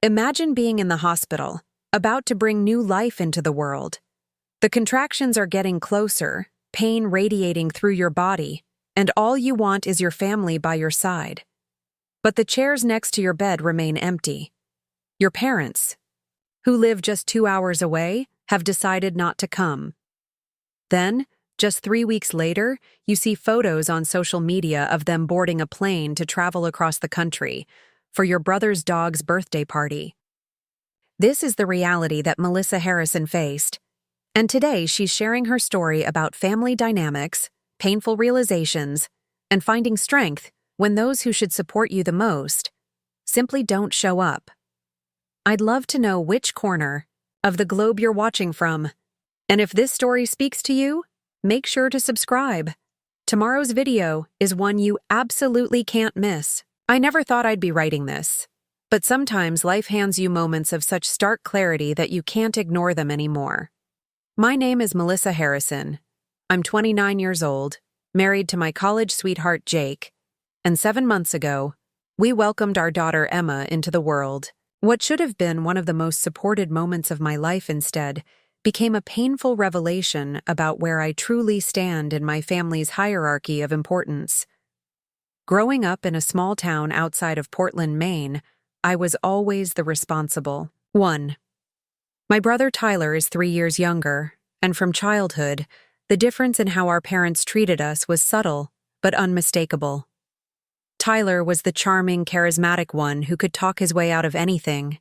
Imagine being in the hospital, about to bring new life into the world. The contractions are getting closer, pain radiating through your body, and all you want is your family by your side. But the chairs next to your bed remain empty. Your parents, who live just 2 hours away, have decided not to come. Then, just 3 weeks later, you see photos on social media of them boarding a plane to travel across the country for your brother's dog's birthday party. This is the reality that Melissa Harrison faced. And today she's sharing her story about family dynamics, painful realizations, and finding strength when those who should support you the most simply don't show up. I'd love to know which corner of the globe you're watching from. And if this story speaks to you, make sure to subscribe. Tomorrow's video is one you absolutely can't miss. I never thought I'd be writing this, but sometimes life hands you moments of such stark clarity that you can't ignore them anymore. My name is Melissa Harrison. I'm 29 years old, married to my college sweetheart Jake, and 7 months ago, we welcomed our daughter Emma into the world. What should have been one of the most supported moments of my life instead became a painful revelation about where I truly stand in my family's hierarchy of importance. Growing up in a small town outside of Portland, Maine, I was always the responsible one. My brother Tyler is 3 years younger, and from childhood, the difference in how our parents treated us was subtle but unmistakable. Tyler was the charming, charismatic one who could talk his way out of anything.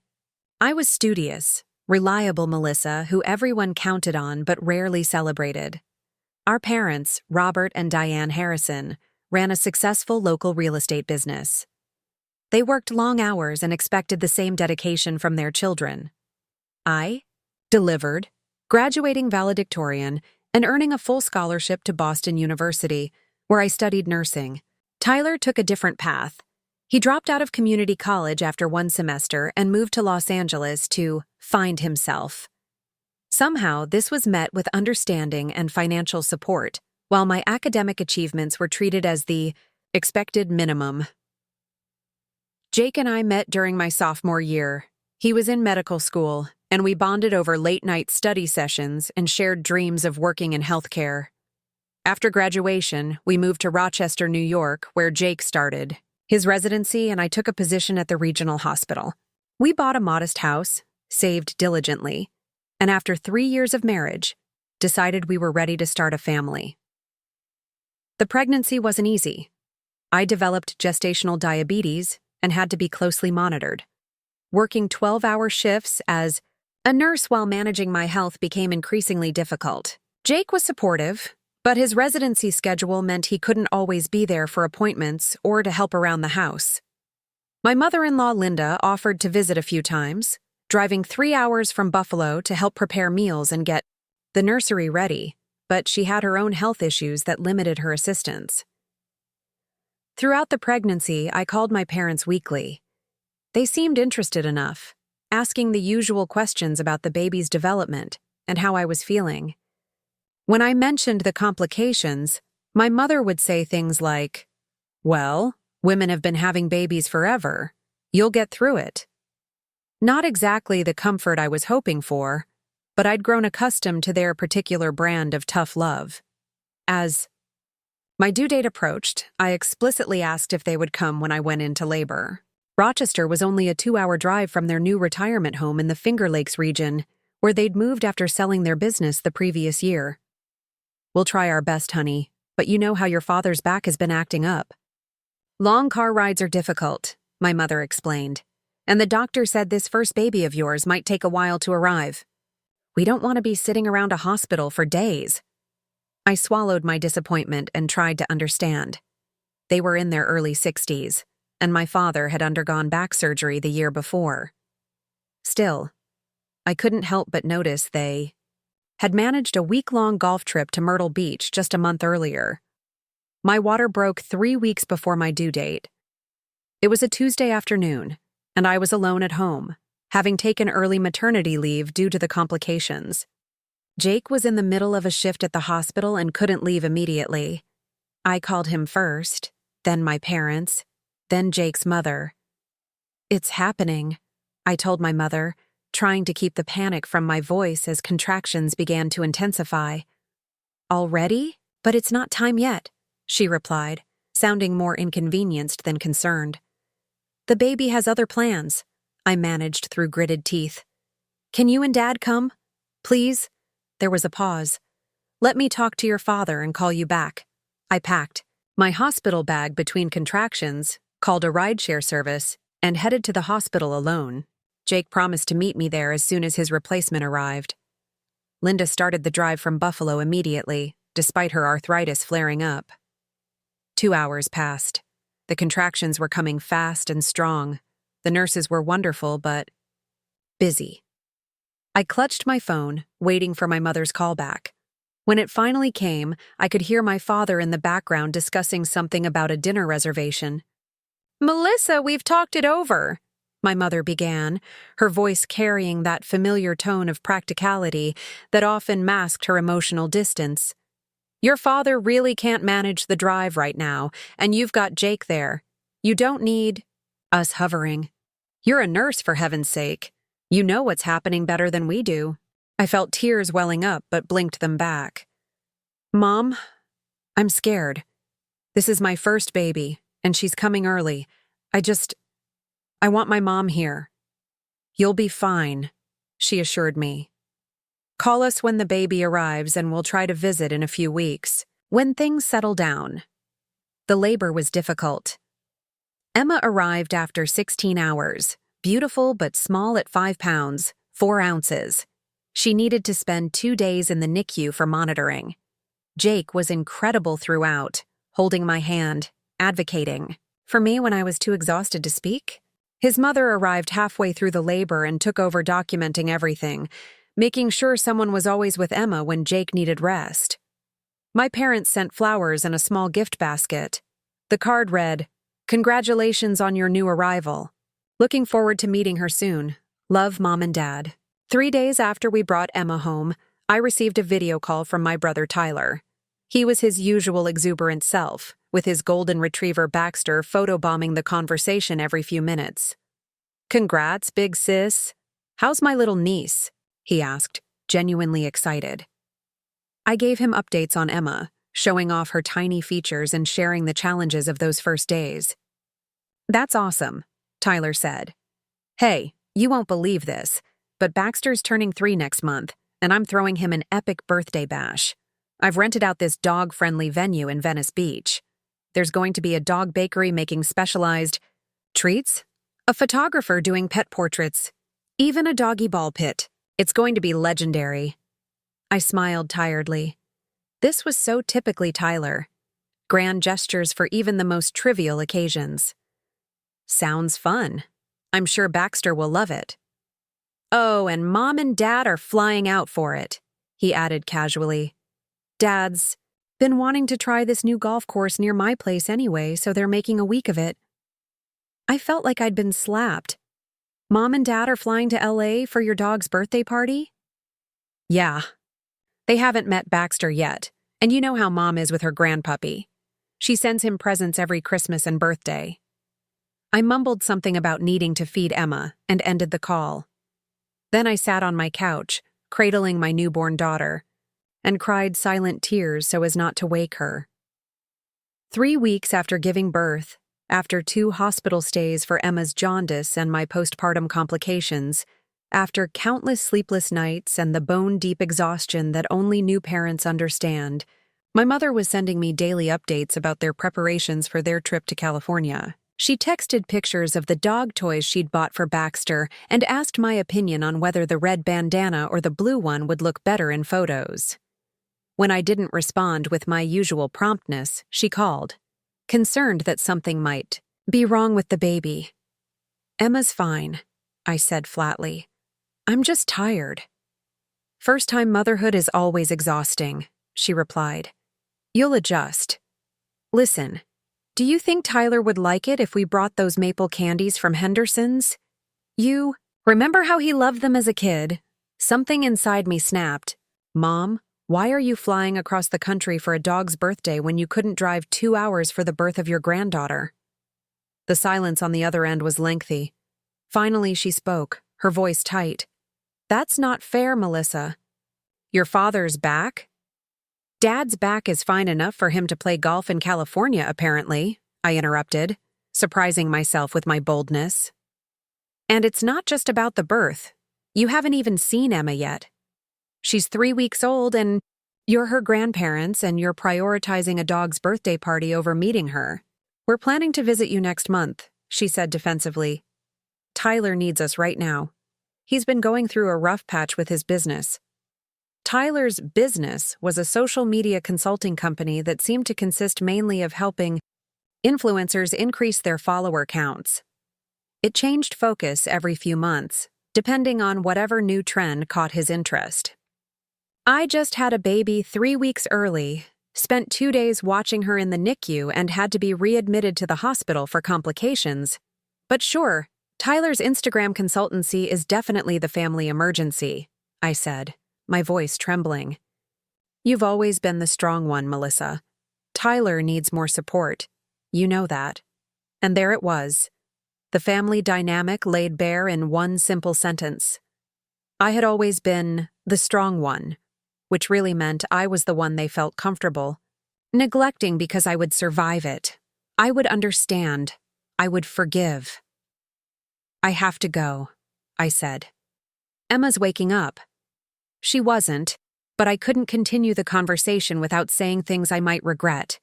I was studious, reliable Melissa who everyone counted on but rarely celebrated. Our parents, Robert and Diane Harrison, ran a successful local real estate business. They worked long hours and expected the same dedication from their children. I delivered, graduating valedictorian and earning a full scholarship to Boston University, where I studied nursing. Tyler took a different path. He dropped out of community college after 1 semester and moved to Los Angeles to find himself. Somehow, this was met with understanding and financial support, while my academic achievements were treated as the expected minimum. Jake and I met during my sophomore year. He was in medical school, and we bonded over late-night study sessions and shared dreams of working in healthcare. After graduation, we moved to Rochester, New York, where Jake started his residency, and I took a position at the regional hospital. We bought a modest house, saved diligently, and after 3 years of marriage, decided we were ready to start a family. The pregnancy wasn't easy. I developed gestational diabetes and had to be closely monitored. Working 12-hour shifts as a nurse while managing my health became increasingly difficult. Jake was supportive, but his residency schedule meant he couldn't always be there for appointments or to help around the house. My mother-in-law Linda offered to visit a few times, driving 3 hours from Buffalo to help prepare meals and get the nursery ready, but she had her own health issues that limited her assistance. Throughout the pregnancy, I called my parents weekly. They seemed interested enough, asking the usual questions about the baby's development and how I was feeling. When I mentioned the complications, my mother would say things like, "Well, women have been having babies forever. You'll get through it." Not exactly the comfort I was hoping for, but I'd grown accustomed to their particular brand of tough love. As my due date approached, I explicitly asked if they would come when I went into labor. Rochester was only a 2-hour drive from their new retirement home in the Finger Lakes region, where they'd moved after selling their business the previous year. "We'll try our best, honey, but you know how your father's back has been acting up." "Long car rides are difficult," my mother explained, "and the doctor said this first baby of yours might take a while to arrive. We don't want to be sitting around a hospital for days." I swallowed my disappointment and tried to understand. They were in their early 60s, and my father had undergone back surgery the year before. Still, I couldn't help but notice they had managed a week-long golf trip to Myrtle Beach just a month earlier. My water broke 3 weeks before my due date. It was a Tuesday afternoon, and I was alone at home, having taken early maternity leave due to the complications. Jake was in the middle of a shift at the hospital and couldn't leave immediately. I called him first, then my parents, then Jake's mother. "It's happening," I told my mother, trying to keep the panic from my voice as contractions began to intensify. Already? But it's not time yet, she replied, sounding more inconvenienced than concerned. The baby has other plans, I managed through gritted teeth. Can you and Dad come? Please? There was a pause. Let me talk to your father and call you back. I packed my hospital bag between contractions, called a rideshare service, and headed to the hospital alone. Jake promised to meet me there as soon as his replacement arrived. Linda started the drive from Buffalo immediately, despite her arthritis flaring up. 2 hours passed. The contractions were coming fast and strong. The nurses were wonderful, but busy. I clutched my phone, waiting for my mother's call back. When it finally came, I could hear my father in the background discussing something about a dinner reservation. "Melissa, we've talked it over," my mother began, her voice carrying that familiar tone of practicality that often masked her emotional distance. "Your father really can't manage the drive right now, and you've got Jake there. You don't need us hovering. You're a nurse, for heaven's sake. You know what's happening better than we do." I felt tears welling up but blinked them back. "Mom, I'm scared. This is my first baby, and she's coming early. I want my mom here." "You'll be fine," she assured me. "Call us when the baby arrives and we'll try to visit in a few weeks, when things settle down." The labor was difficult. Emma arrived after 16 hours, beautiful but small at 5 pounds, 4 ounces. She needed to spend 2 days in the NICU for monitoring. Jake was incredible throughout, holding my hand, advocating for me when I was too exhausted to speak. His mother arrived halfway through the labor and took over documenting everything, making sure someone was always with Emma when Jake needed rest. My parents sent flowers and a small gift basket. The card read, "Congratulations on your new arrival. Looking forward to meeting her soon. Love, Mom and Dad." 3 days after we brought Emma home, I received a video call from my brother Tyler. He was his usual exuberant self, with his golden retriever Baxter photobombing the conversation every few minutes. "Congrats, big sis. How's my little niece?" he asked, genuinely excited. I gave him updates on Emma, showing off her tiny features and sharing the challenges of those first days. "That's awesome," Tyler said. "Hey, you won't believe this, but Baxter's turning 3 next month, and I'm throwing him an epic birthday bash. I've rented out this dog-friendly venue in Venice Beach. There's going to be a dog bakery making specialized treats, a photographer doing pet portraits, even a doggy ball pit. It's going to be legendary." I smiled tiredly. This was so typically Tyler. Grand gestures for even the most trivial occasions. "Sounds fun. I'm sure Baxter will love it." "Oh, and Mom and Dad are flying out for it," he added casually. "Dad's been wanting to try this new golf course near my place anyway, so they're making a week of it." I felt like I'd been slapped. "Mom and Dad are flying to LA for your dog's birthday party?" "Yeah. They haven't met Baxter yet, and you know how Mom is with her grandpuppy. She sends him presents every Christmas and birthday." I mumbled something about needing to feed Emma and ended the call. Then I sat on my couch, cradling my newborn daughter, and cried silent tears so as not to wake her. 3 weeks after giving birth, after 2 hospital stays for Emma's jaundice and my postpartum complications, after countless sleepless nights and the bone-deep exhaustion that only new parents understand, my mother was sending me daily updates about their preparations for their trip to California. She texted pictures of the dog toys she'd bought for Baxter and asked my opinion on whether the red bandana or the blue one would look better in photos. When I didn't respond with my usual promptness, she called, concerned that something might be wrong with the baby. "Emma's fine," I said flatly. "I'm just tired." "First-time motherhood is always exhausting," she replied. "You'll adjust. Listen, do you think Tyler would like it if we brought those maple candies from Henderson's? You remember how he loved them as a kid?" Something inside me snapped. "Mom, why are you flying across the country for a dog's birthday when you couldn't drive 2 hours for the birth of your granddaughter?" The silence on the other end was lengthy. Finally, she spoke. her voice tight. "That's not fair, Melissa. Your father's back?" "Dad's back is fine enough for him to play golf in California, apparently," I interrupted, surprising myself with my boldness. "And it's not just about the birth. You haven't even seen Emma yet. She's 3 weeks old and you're her grandparents and you're prioritizing a dog's birthday party over meeting her. We're planning to visit you next month," she said defensively. "Tyler needs us right now. He's been going through a rough patch with his business." Tyler's business was a social media consulting company that seemed to consist mainly of helping influencers increase their follower counts. It changed focus every few months, depending on whatever new trend caught his interest. "I just had a baby 3 weeks early, spent 2 days watching her in the NICU and had to be readmitted to the hospital for complications. But sure, Tyler's Instagram consultancy is definitely the family emergency," I said, my voice trembling. "You've always been the strong one, Melissa. Tyler needs more support. You know that." And there it was, the family dynamic laid bare in one simple sentence. I had always been the strong one, which really meant I was the one they felt comfortable neglecting because I would survive it. I would understand. I would forgive. "I have to go," I said. "Emma's waking up." She wasn't, but I couldn't continue the conversation without saying things I might regret.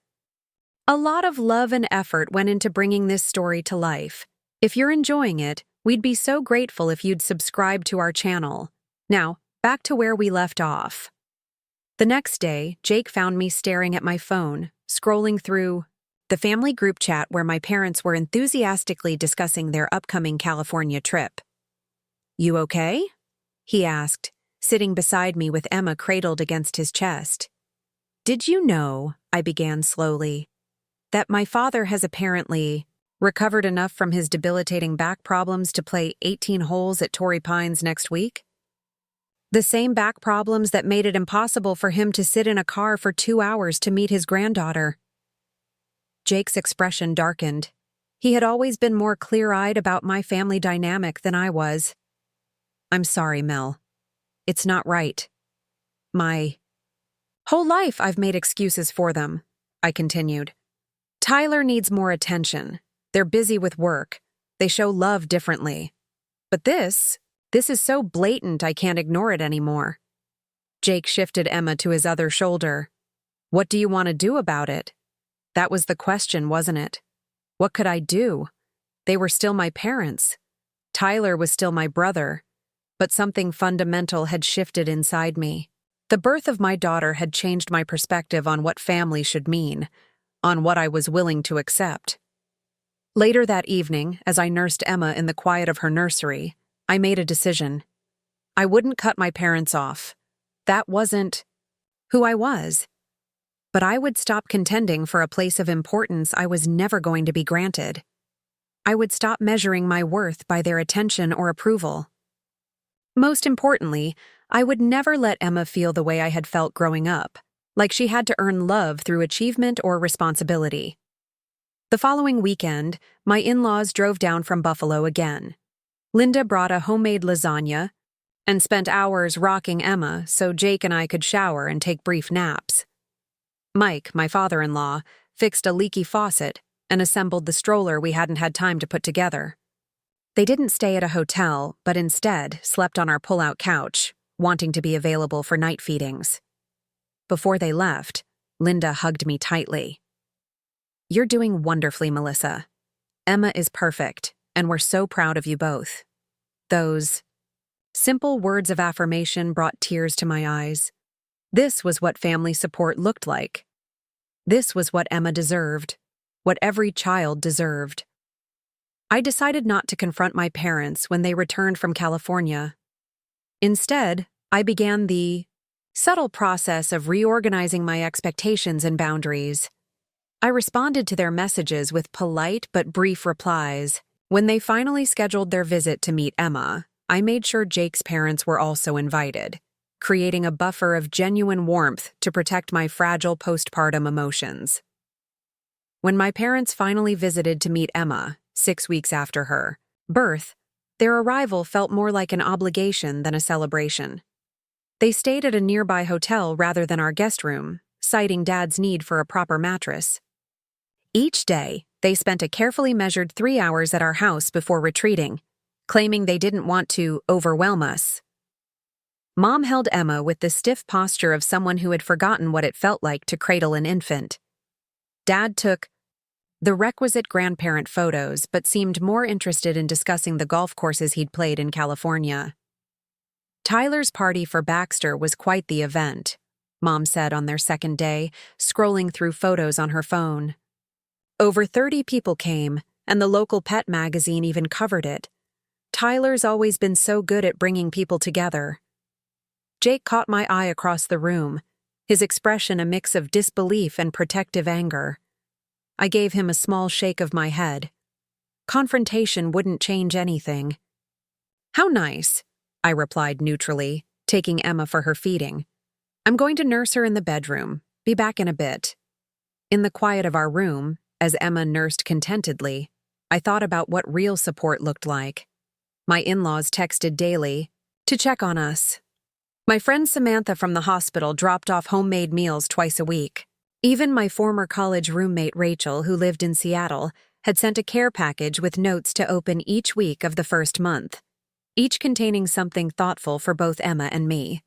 A lot of love and effort went into bringing this story to life. If you're enjoying it, we'd be so grateful if you'd subscribe to our channel. Now, back to where we left off. The next day, Jake found me staring at my phone, scrolling through the family group chat where my parents were enthusiastically discussing their upcoming California trip. "You okay?" he asked, sitting beside me with Emma cradled against his chest. "Did you know," I began slowly, "that my father has apparently recovered enough from his debilitating back problems to play 18 holes at Torrey Pines next week? The same back problems that made it impossible for him to sit in a car for 2 hours to meet his granddaughter." Jake's expression darkened. He had always been more clear-eyed about my family dynamic than I was. "I'm sorry, Mel. It's not right. My whole life I've made excuses for them," I continued. "Tyler needs more attention. They're busy with work. They show love differently. But this is so blatant I can't ignore it anymore." Jake shifted Emma to his other shoulder. "What do you want to do about it?" That was the question, wasn't it? What could I do? They were still my parents. Tyler was still my brother. But something fundamental had shifted inside me. The birth of my daughter had changed my perspective on what family should mean, on what I was willing to accept. Later that evening, as I nursed Emma in the quiet of her nursery, I made a decision. I wouldn't cut my parents off. That wasn't who I was. But I would stop contending for a place of importance I was never going to be granted. I would stop measuring my worth by their attention or approval. Most importantly, I would never let Emma feel the way I had felt growing up, like she had to earn love through achievement or responsibility. The following weekend, my in-laws drove down from Buffalo again. Linda brought a homemade lasagna and spent hours rocking Emma so Jake and I could shower and take brief naps. Mike, my father-in-law, fixed a leaky faucet and assembled the stroller we hadn't had time to put together. They didn't stay at a hotel, but instead slept on our pull-out couch, wanting to be available for night feedings. Before they left, Linda hugged me tightly. "You're doing wonderfully, Melissa. Emma is perfect, and we're so proud of you both." Those simple words of affirmation brought tears to my eyes. This was what family support looked like. This was what Emma deserved, what every child deserved. I decided not to confront my parents when they returned from California. Instead, I began the subtle process of reorganizing my expectations and boundaries. I responded to their messages with polite but brief replies. When they finally scheduled their visit to meet Emma, I made sure Jake's parents were also invited, creating a buffer of genuine warmth to protect my fragile postpartum emotions. When my parents finally visited to meet Emma, 6 weeks after her birth, Their arrival felt more like an obligation than a celebration. They stayed at a nearby hotel rather than our guest room, citing Dad's need for a proper mattress. Each day, they spent a carefully measured 3 hours at our house before retreating, claiming they didn't want to overwhelm us. Mom held Emma with the stiff posture of someone who had forgotten what it felt like to cradle an infant. Dad took the requisite grandparent photos but seemed more interested in discussing the golf courses he'd played in California. Tyler's party for Baxter was quite the event, Mom said on their second day, scrolling through photos on her phone. Over 30 people came, and the local pet magazine even covered it. Tyler's always been so good at bringing people together. Jake caught my eye across the room, his expression a mix of disbelief and protective anger. I gave him a small shake of my head. Confrontation wouldn't change anything. "How nice," I replied neutrally, taking Emma for her feeding. "I'm going to nurse her in the bedroom. Be back in a bit." In the quiet of our room, as Emma nursed contentedly, I thought about what real support looked like. My in-laws texted daily to check on us. My friend Samantha from the hospital dropped off homemade meals twice a week. Even my former college roommate Rachel, who lived in Seattle, had sent a care package with notes to open each week of the first month, each containing something thoughtful for both Emma and me.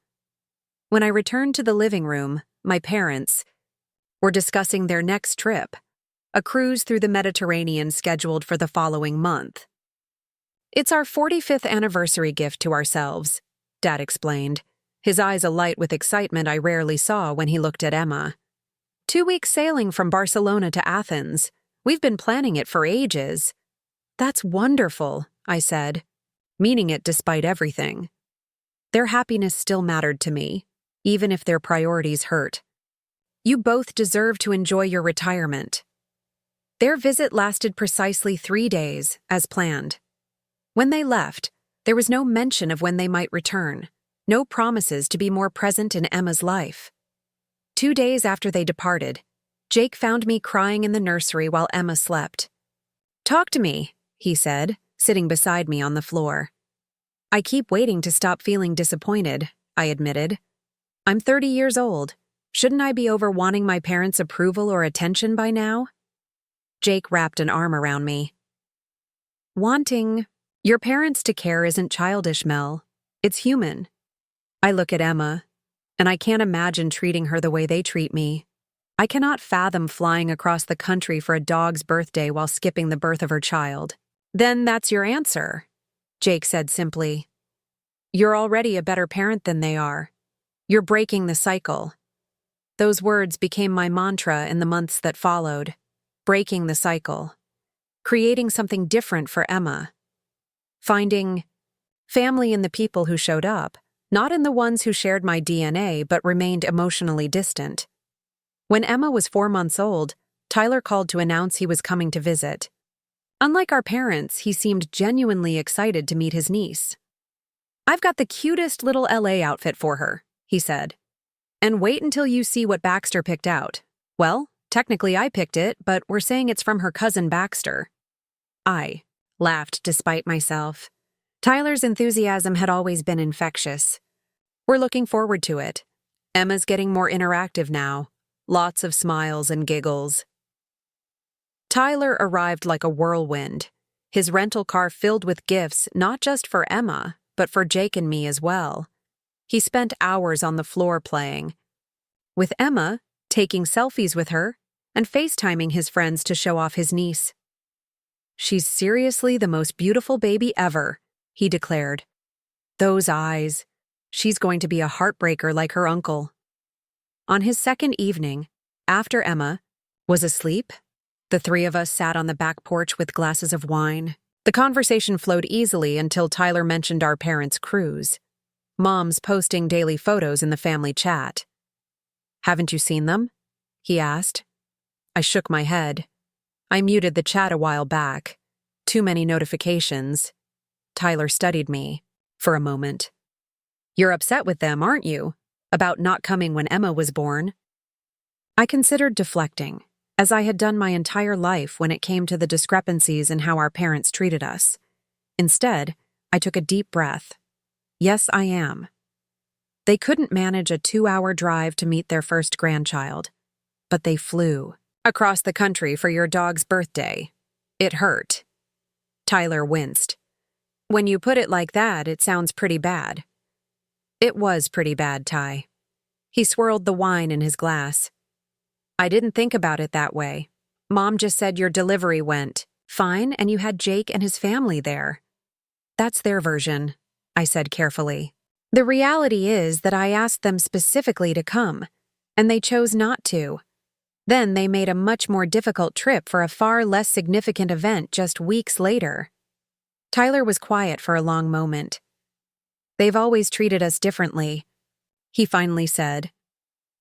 When I returned to the living room, my parents were discussing their next trip, a cruise through the Mediterranean scheduled for the following month. "It's our 45th anniversary gift to ourselves," Dad explained, his eyes alight with excitement I rarely saw when he looked at Emma. 2 weeks sailing from Barcelona to Athens. We've been planning it for ages." "That's wonderful," I said, meaning it despite everything. Their happiness still mattered to me, even if their priorities hurt. "You both deserve to enjoy your retirement." Their visit lasted precisely 3 days, as planned. When they left, there was no mention of when they might return, no promises to be more present in Emma's life. 2 days after they departed, Jake found me crying in the nursery while Emma slept. "Talk to me," he said, sitting beside me on the floor. "I keep waiting to stop feeling disappointed," I admitted. "I'm 30 years old. Shouldn't I be over wanting my parents' approval or attention by now?" Jake wrapped an arm around me. "Wanting your parents to care isn't childish, Mel. It's human." I look at Emma, and I can't imagine treating her the way they treat me. I cannot fathom flying across the country for a dog's birthday while skipping the birth of her child. "Then that's your answer," Jake said simply. "You're already a better parent than they are. You're breaking the cycle." Those words became my mantra in the months that followed. Breaking the cycle. Creating something different for Emma. Finding family in the people who showed up, not in the ones who shared my DNA but remained emotionally distant. When Emma was 4 months old, Tyler called to announce he was coming to visit. Unlike our parents, he seemed genuinely excited to meet his niece. "I've got the cutest little LA outfit for her," he said. "And wait until you see what Baxter picked out. Well, technically I picked it, but we're saying it's from her cousin Baxter." I laughed despite myself. Tyler's enthusiasm had always been infectious. "We're looking forward to it. Emma's getting more interactive now. Lots of smiles and giggles." Tyler arrived like a whirlwind, his rental car filled with gifts not just for Emma, but for Jake and me as well. He spent hours on the floor playing with Emma, taking selfies with her, and FaceTiming his friends to show off his niece. "She's seriously the most beautiful baby ever," he declared. "Those eyes. She's going to be a heartbreaker like her uncle." On his second evening, after Emma was asleep, the 3 of us sat on the back porch with glasses of wine. The conversation flowed easily until Tyler mentioned our parents' cruise. Mom's posting daily photos in the family chat. "Haven't you seen them?" he asked. I shook my head. I muted the chat a while back. Too many notifications. Tyler studied me for a moment. "You're upset with them, aren't you? About not coming when Emma was born?" I considered deflecting, as I had done my entire life when it came to the discrepancies in how our parents treated us. Instead, I I took a deep breath. Yes, I am. They couldn't manage a 2-hour drive to meet their first grandchild, but they flew across the country for your dog's birthday. It hurt. Tyler winced. When you put it like that, it sounds pretty bad. It was pretty bad, Ty. He swirled the wine in his glass. I didn't think about it that way. Mom just said your delivery went fine and you had Jake and his family there. That's their version, I said carefully. The reality is that I asked them specifically to come, and they chose not to. Then they made a much more difficult trip for a far less significant event just weeks later. Tyler was quiet for a long moment. They've always treated us differently, he finally said.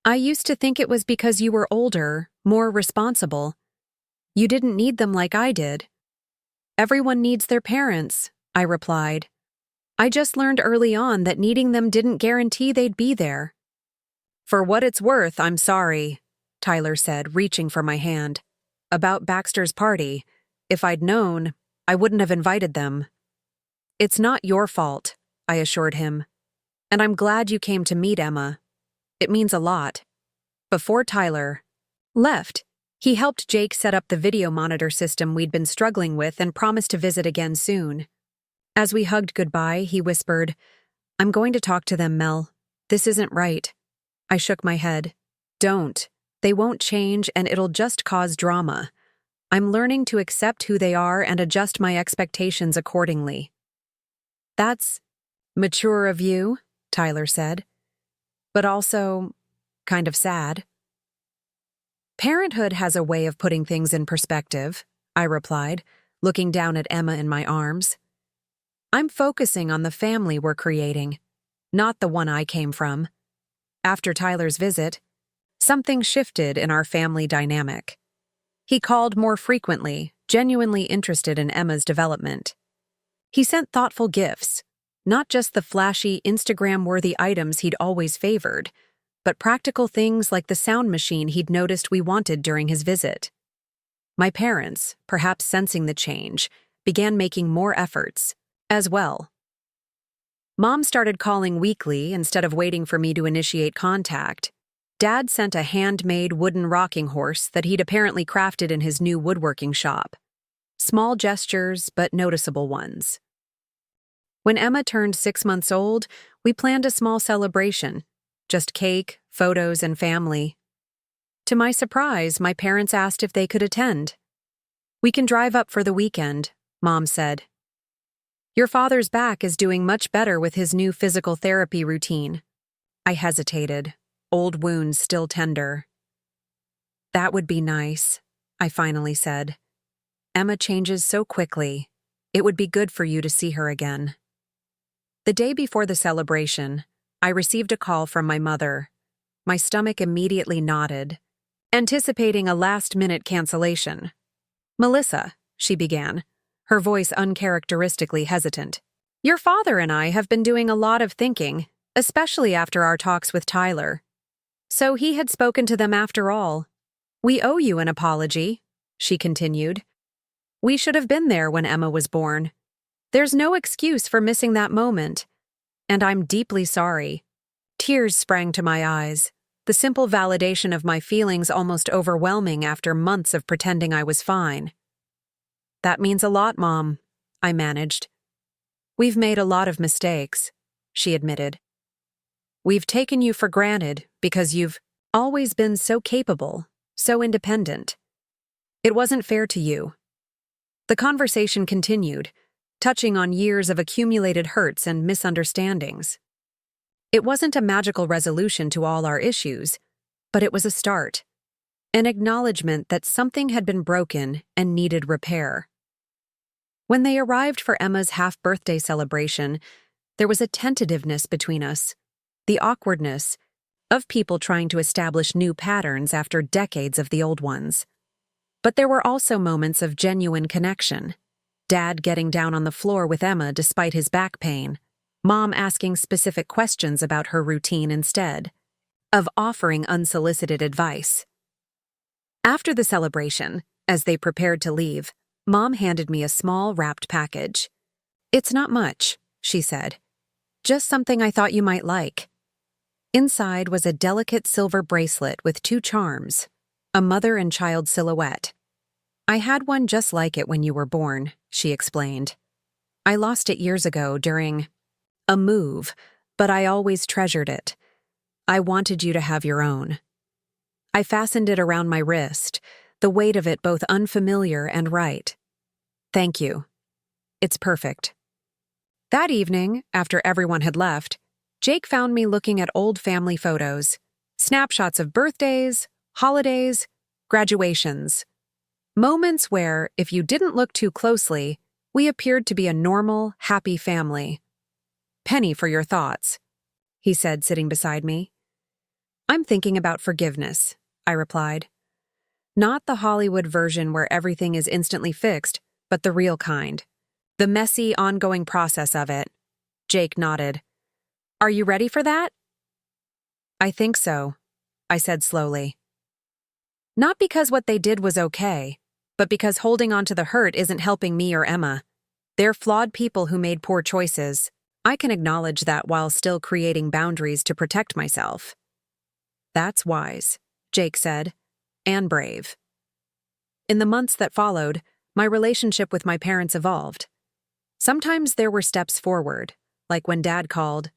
I used to think it was because you were older, more responsible. You didn't need them like I did. Everyone needs their parents, I replied. I just learned early on that needing them didn't guarantee they'd be there. For what it's worth, I'm sorry, Tyler said, reaching for my hand. About Baxter's party. If I'd known, I wouldn't have invited them. It's not your fault, I assured him. And I'm glad you came to meet Emma. It means a lot. Before Tyler left, he helped Jake set up the video monitor system we'd been struggling with and promised to visit again soon. As we hugged goodbye, he whispered, I'm going to talk to them, Mel. This isn't right. I shook my head. Don't. They won't change and it'll just cause drama. I'm learning to accept who they are and adjust my expectations accordingly. That's mature of you, Tyler said. But also kind of sad. Parenthood has a way of putting things in perspective, I replied, looking down at Emma in my arms. I'm focusing on the family we're creating, not the one I came from. After Tyler's visit, something shifted in our family dynamic. He called more frequently, genuinely interested in Emma's development. He sent thoughtful gifts, not just the flashy, Instagram-worthy items he'd always favored, but practical things like the sound machine he'd noticed we wanted during his visit. My parents, perhaps sensing the change, began making more efforts as well. Mom started calling weekly instead of waiting for me to initiate contact. Dad sent a handmade wooden rocking horse that he'd apparently crafted in his new woodworking shop. Small gestures, but noticeable ones. When Emma turned 6 months old, we planned a small celebration. Just cake, photos, and family. To my surprise, my parents asked if they could attend. We can drive up for the weekend, Mom said. Your father's back is doing much better with his new physical therapy routine. I hesitated, old wounds still tender. That would be nice, I finally said. Emma changes so quickly. It would be good for you to see her again. The day before the celebration, I received a call from my mother. My stomach immediately knotted, anticipating a last-minute cancellation. Melissa, she began, her voice uncharacteristically hesitant. Your father and I have been doing a lot of thinking, especially after our talks with Tyler. So he had spoken to them after all. We owe you an apology, she continued. We should have been there when Emma was born. There's no excuse for missing that moment. And I'm deeply sorry. Tears sprang to my eyes, the simple validation of my feelings almost overwhelming after months of pretending I was fine. That means a lot, Mom, I managed. We've made a lot of mistakes, she admitted. We've taken you for granted because you've always been so capable, so independent. It wasn't fair to you. The conversation continued, touching on years of accumulated hurts and misunderstandings. It wasn't a magical resolution to all our issues, but it was a start, an acknowledgement that something had been broken and needed repair. When they arrived for Emma's half-birthday celebration, there was a tentativeness between us, the awkwardness of people trying to establish new patterns after decades of the old ones. But there were also moments of genuine connection. Dad getting down on the floor with Emma despite his back pain, Mom asking specific questions about her routine instead of offering unsolicited advice. After the celebration, as they prepared to leave, Mom handed me a small wrapped package. It's not much, she said. Just something I thought you might like. Inside was a delicate silver bracelet with two charms, a mother and child silhouette. I had one just like it when you were born, she explained. I lost it years ago during a move, but I always treasured it. I wanted you to have your own. I fastened it around my wrist, the weight of it both unfamiliar and right. Thank you. It's perfect. That evening, after everyone had left, Jake found me looking at old family photos, snapshots of birthdays, holidays, graduations. Moments where, if you didn't look too closely, we appeared to be a normal, happy family. Penny for your thoughts, he said, sitting beside me. I'm thinking about forgiveness, I replied. Not the Hollywood version where everything is instantly fixed, but the real kind. The messy, ongoing process of it. Jake nodded. Are you ready for that? I think so, I said slowly. Not because what they did was okay, but because holding on to the hurt isn't helping me or Emma. They're flawed people who made poor choices. I can acknowledge that while still creating boundaries to protect myself. That's wise, Jake said, and brave. In the months that followed, my relationship with my parents evolved. Sometimes there were steps forward, like when Dad called,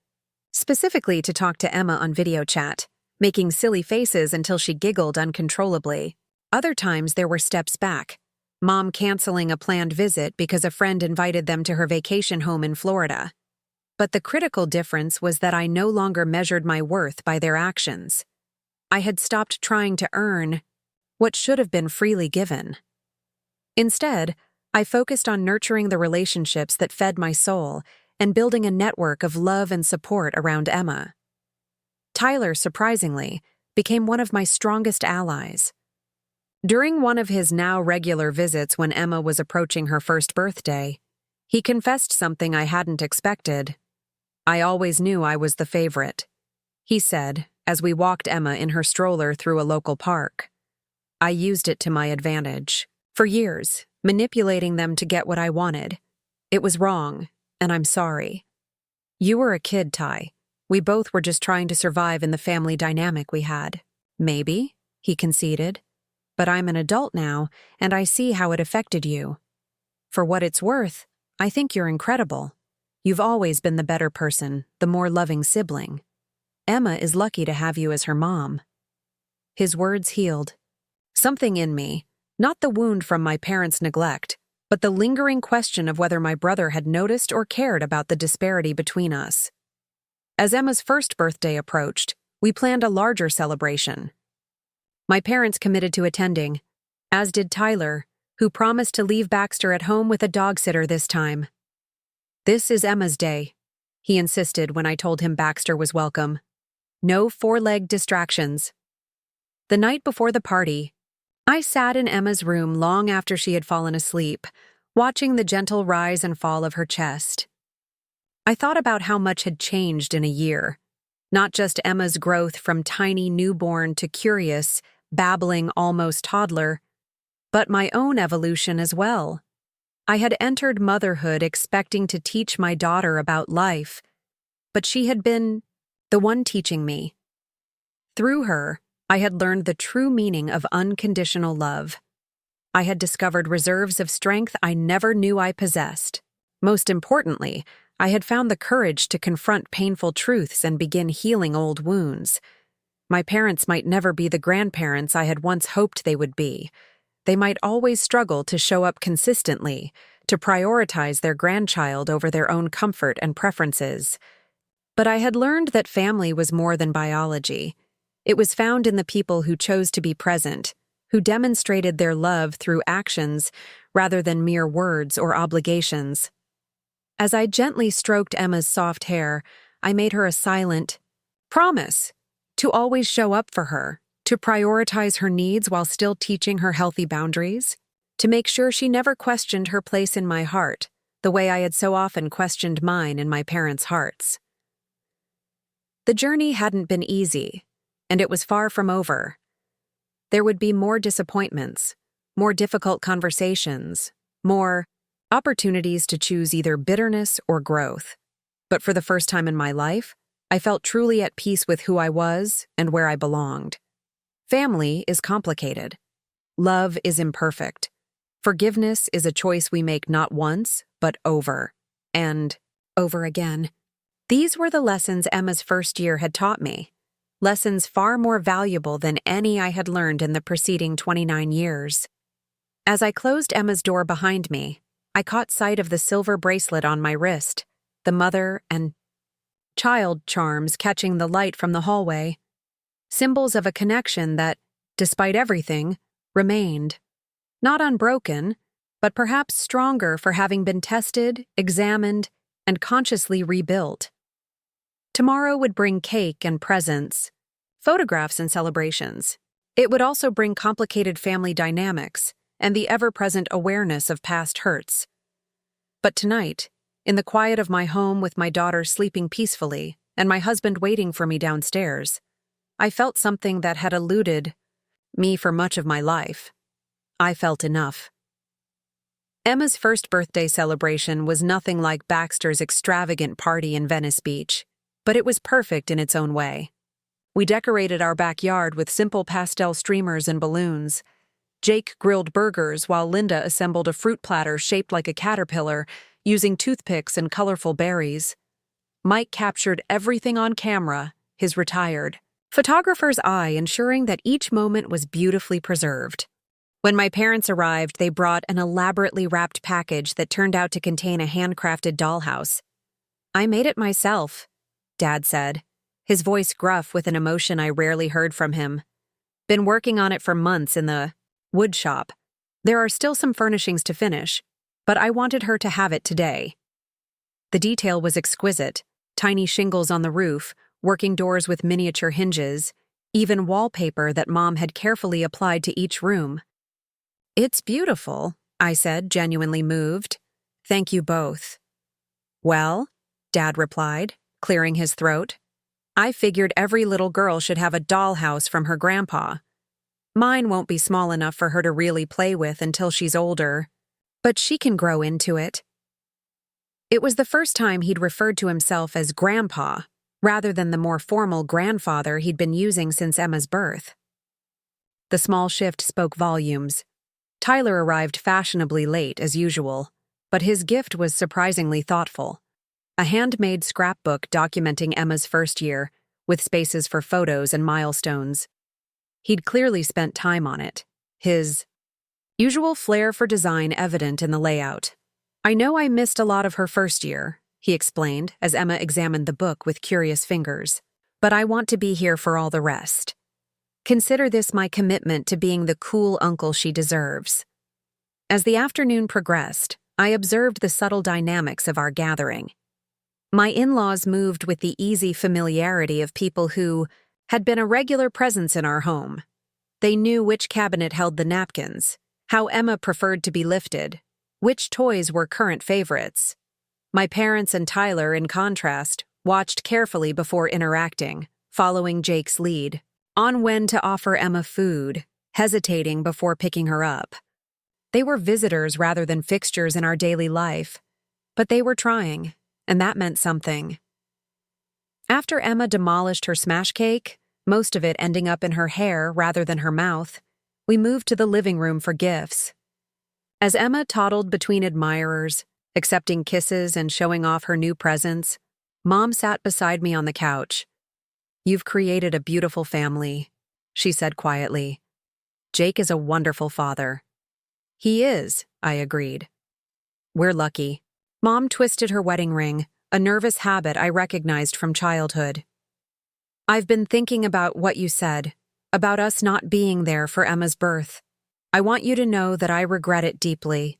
specifically to talk to Emma on video chat, making silly faces until she giggled uncontrollably. Other times there were steps back, Mom canceling a planned visit because a friend invited them to her vacation home in Florida. But the critical difference was that I no longer measured my worth by their actions. I had stopped trying to earn what should have been freely given. Instead, I focused on nurturing the relationships that fed my soul and building a network of love and support around Emma. Tyler, surprisingly, became one of my strongest allies. During one of his now regular visits when Emma was approaching her first birthday, he confessed something I hadn't expected. I always knew I was the favorite, he said, as we walked Emma in her stroller through a local park. I used it to my advantage. For years, manipulating them to get what I wanted. It was wrong, and I'm sorry. You were a kid, Ty. We both were just trying to survive in the family dynamic we had. Maybe, he conceded. But I'm an adult now, and I see how it affected you. For what it's worth, I think you're incredible. You've always been the better person, the more loving sibling. Emma is lucky to have you as her mom. His words healed. Something in me, not the wound from my parents' neglect, but the lingering question of whether my brother had noticed or cared about the disparity between us. As Emma's first birthday approached, we planned a larger celebration. My parents committed to attending, as did Tyler, who promised to leave Baxter at home with a dog sitter this time. This is Emma's day, he insisted when I told him Baxter was welcome. No four-legged distractions. The night before the party, I sat in Emma's room long after she had fallen asleep, watching the gentle rise and fall of her chest. I thought about how much had changed in a year, not just Emma's growth from tiny newborn to curious, babbling almost toddler, but my own evolution as well. I had entered motherhood expecting to teach my daughter about life, but she had been the one teaching me. Through her, I had learned the true meaning of unconditional love. I had discovered reserves of strength I never knew I possessed. Most importantly, I had found the courage to confront painful truths and begin healing old wounds. My parents might never be the grandparents I had once hoped they would be. They might always struggle to show up consistently, to prioritize their grandchild over their own comfort and preferences. But I had learned that family was more than biology. It was found in the people who chose to be present, who demonstrated their love through actions rather than mere words or obligations. As I gently stroked Emma's soft hair, I made her a silent promise to always show up for her, to prioritize her needs while still teaching her healthy boundaries, to make sure she never questioned her place in my heart, the way I had so often questioned mine in my parents' hearts. The journey hadn't been easy, and it was far from over. There would be more disappointments, more difficult conversations, more opportunities to choose either bitterness or growth. but for the first time in my life, I felt truly at peace with who I was and where I belonged. Family is complicated. Love is imperfect. Forgiveness is a choice we make not once, but over and over again. These were the lessons Emma's first year had taught me, lessons far more valuable than any I had learned in the preceding 29 years. As I closed Emma's door behind me, I caught sight of the silver bracelet on my wrist, the mother and child charms catching the light from the hallway, symbols of a connection that, despite everything, remained. Not unbroken, but perhaps stronger for having been tested, examined, and consciously rebuilt. Tomorrow would bring cake and presents, photographs and celebrations. It would also bring complicated family dynamics and the ever-present awareness of past hurts. But tonight, in the quiet of my home with my daughter sleeping peacefully and my husband waiting for me downstairs, I felt something that had eluded me for much of my life. I felt enough. Emma's first birthday celebration was nothing like Baxter's extravagant party in Venice Beach, but it was perfect in its own way. We decorated our backyard with simple pastel streamers and balloons. Jake grilled burgers while Linda assembled a fruit platter shaped like a caterpillar using toothpicks and colorful berries. Mike captured everything on camera, his retired photographer's eye ensuring that each moment was beautifully preserved. When my parents arrived, they brought an elaborately wrapped package that turned out to contain a handcrafted dollhouse. "I made it myself," Dad said, his voice gruff with an emotion I rarely heard from him. "Been working on it for months in the wood shop. There are still some furnishings to finish, but I wanted her to have it today." The detail was exquisite: tiny shingles on the roof, working doors with miniature hinges, even wallpaper that Mom had carefully applied to each room. "It's beautiful," I said, genuinely moved. "Thank you both." "Well," Dad replied, clearing his throat, "I figured every little girl should have a dollhouse from her grandpa. Mine won't be small enough for her to really play with until she's older, but she can grow into it." It was the first time he'd referred to himself as Grandpa, rather than the more formal grandfather he'd been using since Emma's birth. The small shift spoke volumes. Tyler arrived fashionably late, as usual, but his gift was surprisingly thoughtful. A handmade scrapbook documenting Emma's first year, with spaces for photos and milestones. He'd clearly spent time on it, his usual flair for design evident in the layout. "I know I missed a lot of her first year," he explained as Emma examined the book with curious fingers, "but I want to be here for all the rest. Consider this my commitment to being the cool uncle she deserves." As the afternoon progressed, I observed the subtle dynamics of our gathering. My in-laws moved with the easy familiarity of people who had been a regular presence in our home. They knew which cabinet held the napkins, how Emma preferred to be lifted, which toys were current favorites. My parents and Tyler, in contrast, watched carefully before interacting, following Jake's lead, on when to offer Emma food, hesitating before picking her up. They were visitors rather than fixtures in our daily life, but they were trying, and that meant something. After Emma demolished her smash cake, most of it ending up in her hair rather than her mouth, we moved to the living room for gifts. As Emma toddled between admirers, accepting kisses and showing off her new presents, Mom sat beside me on the couch. "You've created a beautiful family," she said quietly. "Jake is a wonderful father." "He is," I agreed. "We're lucky." Mom twisted her wedding ring, a nervous habit I recognized from childhood. "I've been thinking about what you said, about us not being there for Emma's birth. I want you to know that I regret it deeply.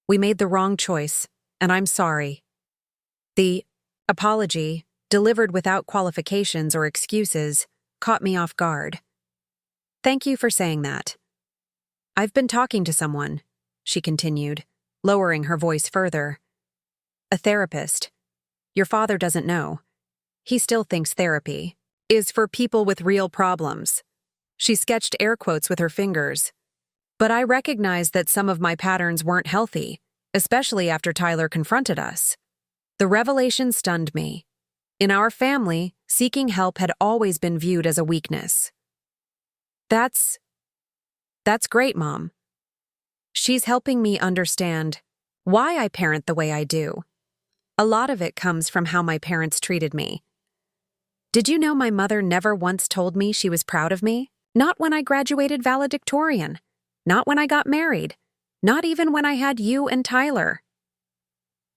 We made the wrong choice, and I'm sorry." The apology, delivered without qualifications or excuses, caught me off guard. "Thank you for saying that. I've been talking to someone," she continued, lowering her voice further. "A therapist. Your father doesn't know. He still thinks therapy is for people with real problems." She sketched air quotes with her fingers. "But I recognized that some of my patterns weren't healthy, especially after Tyler confronted us. The revelation stunned me. In our family, seeking help had always been viewed as a weakness. That's great, Mom. She's helping me understand why I parent the way I do. A lot of it comes from how my parents treated me. Did you know my mother never once told me she was proud of me? Not when I graduated valedictorian. Not when I got married. Not even when I had you and Tyler.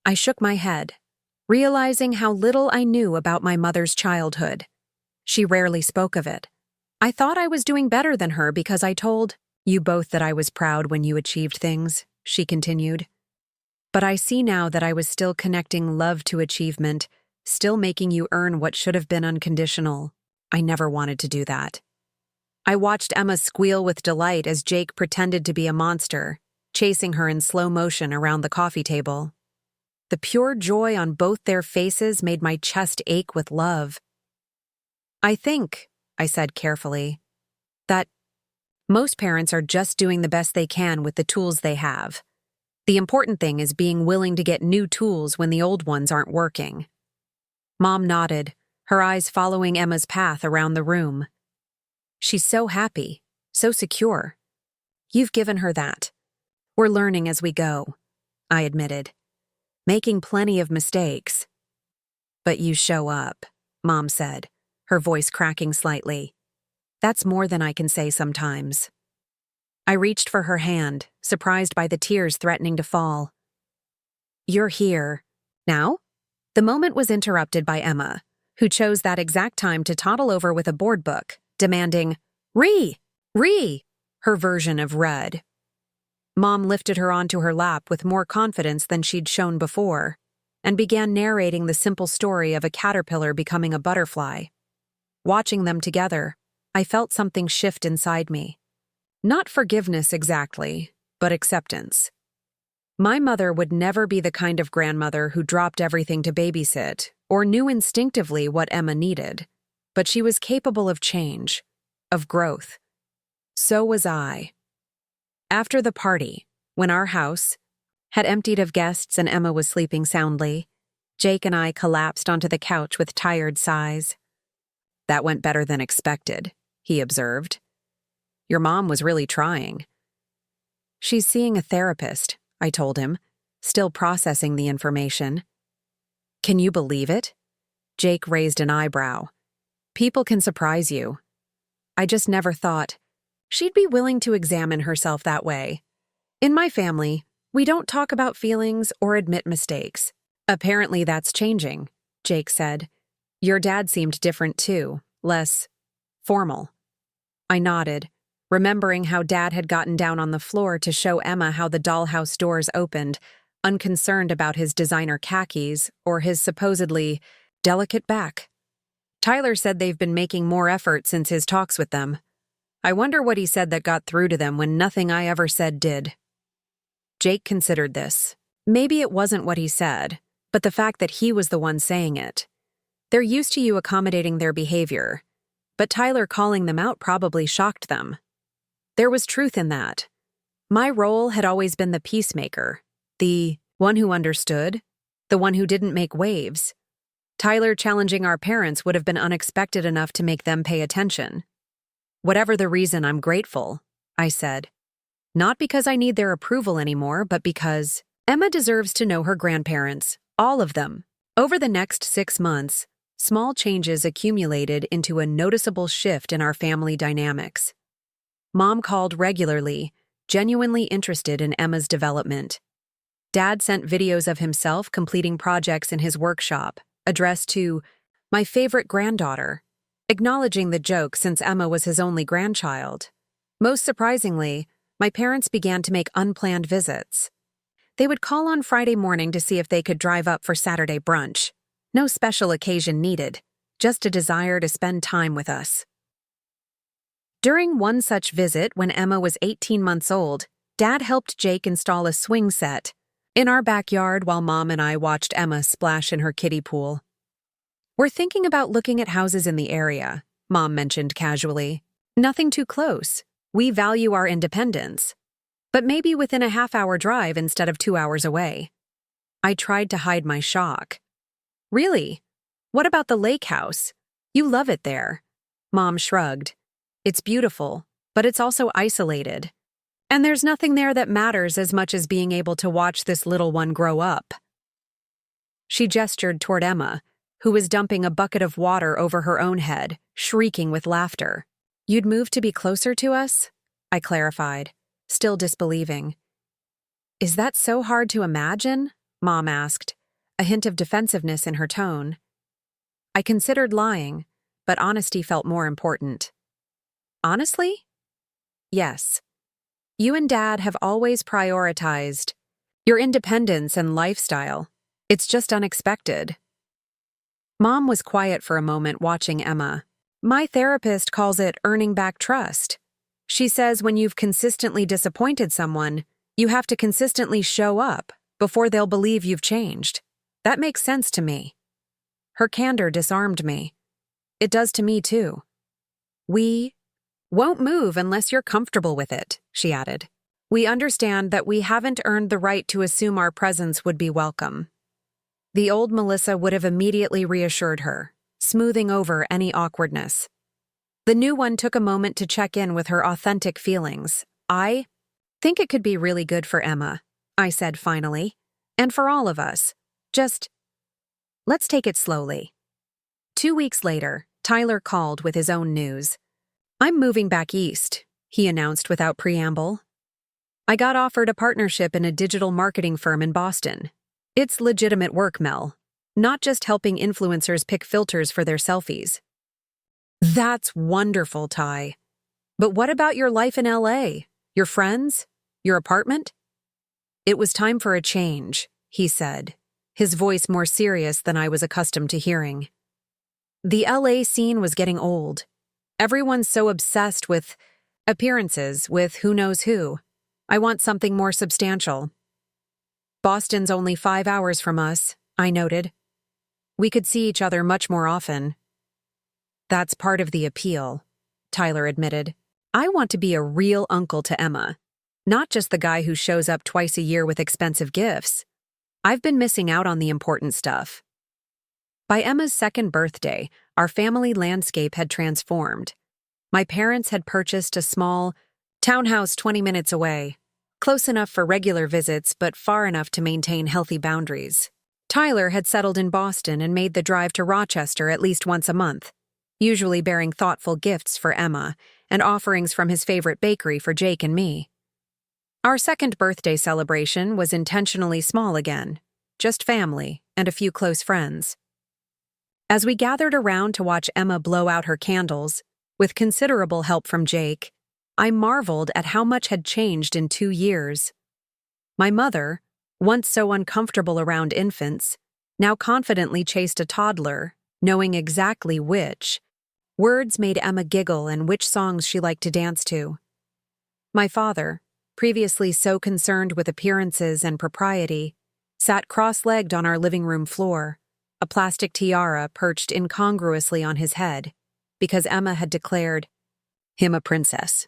I shook my head, realizing how little I knew about my mother's childhood. She rarely spoke of it. I thought I was doing better than her because I told you both that I was proud when you achieved things, she continued. But I see now that I was still connecting love to achievement, still making you earn what should have been unconditional. I never wanted to do that. I watched Emma squeal with delight as Jake pretended to be a monster, chasing her in slow motion around the coffee table. The pure joy on both their faces made my chest ache with love. I think, I said carefully, that most parents are just doing the best they can with the tools they have. The important thing is being willing to get new tools when the old ones aren't working. Mom nodded, her eyes following Emma's path around the room. She's so happy, so secure. You've given her that. We're learning as we go, I admitted, making plenty of mistakes. But you show up, Mom said, her voice cracking slightly. That's more than I can say sometimes. I reached for her hand, surprised by the tears threatening to fall. You're here. Now? The moment was interrupted by Emma, who chose that exact time to toddle over with a board book, demanding, Re! Her version of read. Mom lifted her onto her lap with more confidence than she'd shown before, and began narrating the simple story of a caterpillar becoming a butterfly. Watching them together, I felt something shift inside me. Not forgiveness exactly, but acceptance. My mother would never be the kind of grandmother who dropped everything to babysit or knew instinctively what Emma needed, but she was capable of change, of growth. So was I. After the party, when our house had emptied of guests and Emma was sleeping soundly, Jake and I collapsed onto the couch with tired sighs. That went better than expected, he observed. Your mom was really trying. She's seeing a therapist, I told him, still processing the information. Can you believe it? Jake raised an eyebrow. People can surprise you. I just never thought she'd be willing to examine herself that way. In my family, we don't talk about feelings or admit mistakes. Apparently that's changing, Jake said. Your dad seemed different too, less formal. I nodded, remembering how Dad had gotten down on the floor to show Emma how the dollhouse doors opened, unconcerned about his designer khakis or his supposedly delicate back. Tyler said they've been making more effort since his talks with them. I wonder what he said that got through to them when nothing I ever said did. Jake considered this. Maybe it wasn't what he said, but the fact that he was the one saying it. They're used to you accommodating their behavior, but Tyler calling them out probably shocked them. There was truth in that. My role had always been the peacemaker, the one who understood, the one who didn't make waves. Tyler challenging our parents would have been unexpected enough to make them pay attention. Whatever the reason, I'm grateful, I said. Not because I need their approval anymore, but because Emma deserves to know her grandparents, all of them. Over the next 6 months, small changes accumulated into a noticeable shift in our family dynamics. Mom called regularly, genuinely interested in Emma's development. Dad sent videos of himself completing projects in his workshop, addressed to my favorite granddaughter, acknowledging the joke since Emma was his only grandchild. Most surprisingly, my parents began to make unplanned visits. They would call on Friday morning to see if they could drive up for Saturday brunch. No special occasion needed, just a desire to spend time with us. During one such visit, when Emma was 18 months old, Dad helped Jake install a swing set in our backyard while Mom and I watched Emma splash in her kiddie pool. We're thinking about looking at houses in the area, Mom mentioned casually. Nothing too close. We value our independence. But maybe within a half-hour drive instead of 2 hours away. I tried to hide my shock, Really? What about the lake house? You love it there. Mom shrugged. It's beautiful, but it's also isolated. And there's nothing there that matters as much as being able to watch this little one grow up. She gestured toward Emma, who was dumping a bucket of water over her own head, shrieking with laughter. You'd move to be closer to us? I clarified, still disbelieving. Is that so hard to imagine? Mom asked, a hint of defensiveness in her tone. I considered lying, but honesty felt more important. Honestly? Yes. You and Dad have always prioritized your independence and lifestyle. It's just unexpected. Mom was quiet for a moment, watching Emma. My therapist calls it earning back trust. She says when you've consistently disappointed someone, you have to consistently show up before they'll believe you've changed. That makes sense to me. Her candor disarmed me. It does to me, too. We won't move unless you're comfortable with it, she added. We understand that we haven't earned the right to assume our presence would be welcome. The old Melissa would have immediately reassured her, smoothing over any awkwardness. The new one took a moment to check in with her authentic feelings. I think it could be really good for Emma, I said finally, and for all of us. Just, let's take it slowly. 2 weeks later, Tyler called with his own news. I'm moving back east, he announced without preamble. I got offered a partnership in a digital marketing firm in Boston. It's legitimate work, Mel, not just helping influencers pick filters for their selfies. That's wonderful, Ty. But what about your life in LA? Your friends? Your apartment? It was time for a change, he said, his voice more serious than I was accustomed to hearing. The LA scene was getting old. Everyone's so obsessed with appearances, with who knows who. I want something more substantial. Boston's only 5 hours from us, I noted. We could see each other much more often. That's part of the appeal, Tyler admitted. I want to be a real uncle to Emma, not just the guy who shows up twice a year with expensive gifts. I've been missing out on the important stuff. By Emma's second birthday, our family landscape had transformed. My parents had purchased a small townhouse 20 minutes away, close enough for regular visits but far enough to maintain healthy boundaries. Tyler had settled in Boston and made the drive to Rochester at least once a month, usually bearing thoughtful gifts for Emma and offerings from his favorite bakery for Jake and me. Our second birthday celebration was intentionally small again, just family and a few close friends. As we gathered around to watch Emma blow out her candles, with considerable help from Jake, I marveled at how much had changed in 2 years. My mother, once so uncomfortable around infants, now confidently chased a toddler, knowing exactly which words made Emma giggle and which songs she liked to dance to. My father, previously so concerned with appearances and propriety, sat cross-legged on our living room floor, a plastic tiara perched incongruously on his head, because Emma had declared him a princess.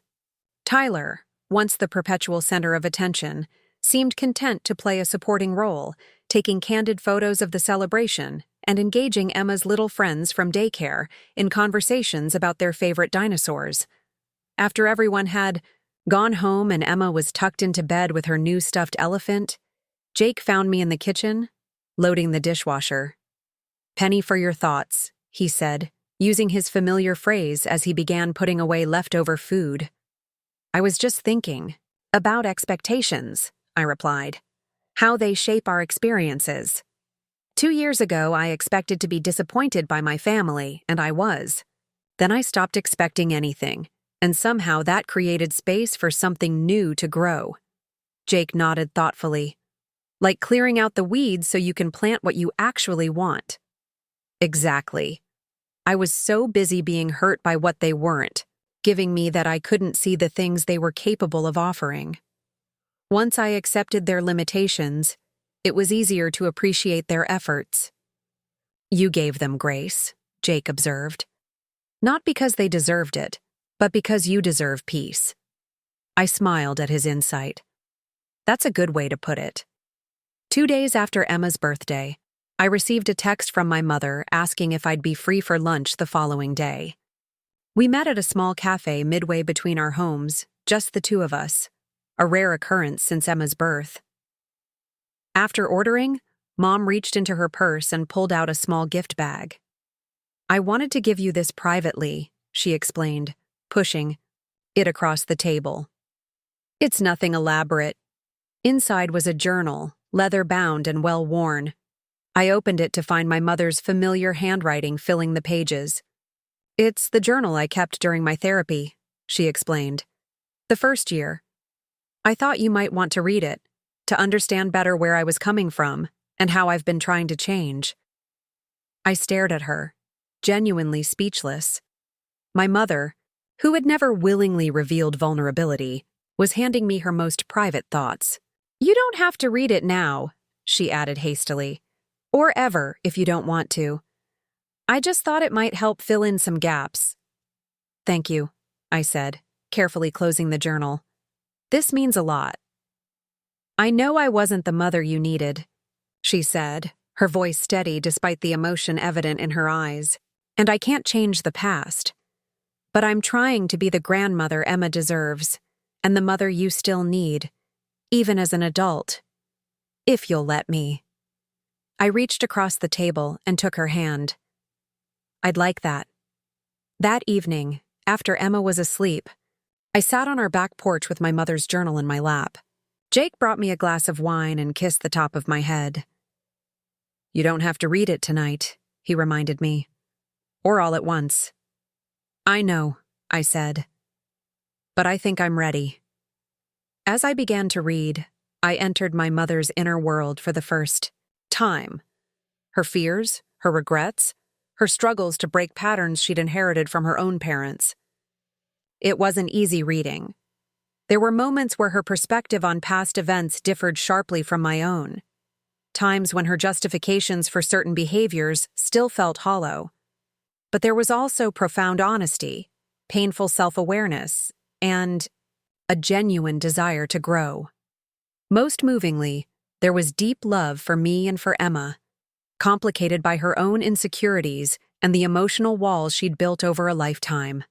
Tyler, once the perpetual center of attention, seemed content to play a supporting role, taking candid photos of the celebration and engaging Emma's little friends from daycare in conversations about their favorite dinosaurs. After everyone had gone home and Emma was tucked into bed with her new stuffed elephant, Jake found me in the kitchen, loading the dishwasher. "Penny for your thoughts," he said, using his familiar phrase as he began putting away leftover food. "I was just thinking about expectations," I replied. "How they shape our experiences. 2 years ago, I expected to be disappointed by my family, and I was. Then I stopped expecting anything, and somehow that created space for something new to grow." Jake nodded thoughtfully. "Like clearing out the weeds so you can plant what you actually want." Exactly. I was so busy being hurt by what they weren't, giving me that I couldn't see the things they were capable of offering. Once I accepted their limitations, it was easier to appreciate their efforts. "You gave them grace," Jake observed. "Not because they deserved it, but because you deserve peace." I smiled at his insight. That's a good way to put it. 2 days after Emma's birthday, I received a text from my mother asking if I'd be free for lunch the following day. We met at a small cafe midway between our homes, just the two of us, a rare occurrence since Emma's birth. After ordering, Mom reached into her purse and pulled out a small gift bag. "I wanted to give you this privately," she explained, pushing it across the table. "It's nothing elaborate." Inside was a journal, leather-bound and well-worn. I opened it to find my mother's familiar handwriting filling the pages. "It's the journal I kept during my therapy," she explained. "The first year. I thought you might want to read it, to understand better where I was coming from and how I've been trying to change." I stared at her, genuinely speechless. My mother, who had never willingly revealed vulnerability, was handing me her most private thoughts. "You don't have to read it now," she added hastily. "Or ever, if you don't want to. I just thought it might help fill in some gaps." "Thank you," I said, carefully closing the journal. "This means a lot." "I know I wasn't the mother you needed," she said, her voice steady despite the emotion evident in her eyes. "And I can't change the past. But I'm trying to be the grandmother Emma deserves, and the mother you still need, even as an adult. If you'll let me." I reached across the table and took her hand. "I'd like that." That evening, after Emma was asleep, I sat on our back porch with my mother's journal in my lap. Jake brought me a glass of wine and kissed the top of my head. "You don't have to read it tonight," he reminded me. "Or all at once." "I know," I said. "But I think I'm ready." As I began to read, I entered my mother's inner world for the first time. Her fears, her regrets, her struggles to break patterns she'd inherited from her own parents. It wasn't easy reading. There were moments where her perspective on past events differed sharply from my own. Times when her justifications for certain behaviors still felt hollow. But there was also profound honesty, painful self-awareness, and a genuine desire to grow. Most movingly, there was deep love for me and for Emma, complicated by her own insecurities and the emotional walls she'd built over a lifetime.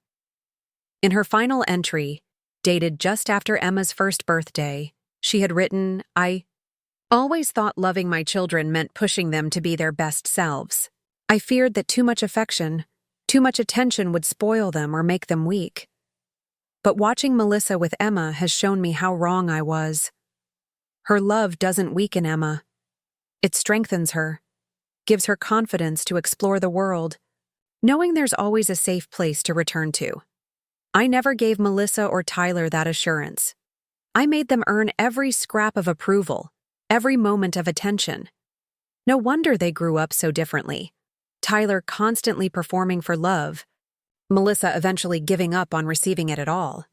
In her final entry, dated just after Emma's first birthday, she had written, "I always thought loving my children meant pushing them to be their best selves. I feared that too much affection, too much attention would spoil them or make them weak. But watching Melissa with Emma has shown me how wrong I was. Her love doesn't weaken Emma. It strengthens her, gives her confidence to explore the world, knowing there's always a safe place to return to. I never gave Melissa or Tyler that assurance. I made them earn every scrap of approval, every moment of attention. No wonder they grew up so differently. Tyler constantly performing for love, Melissa eventually giving up on receiving it at all.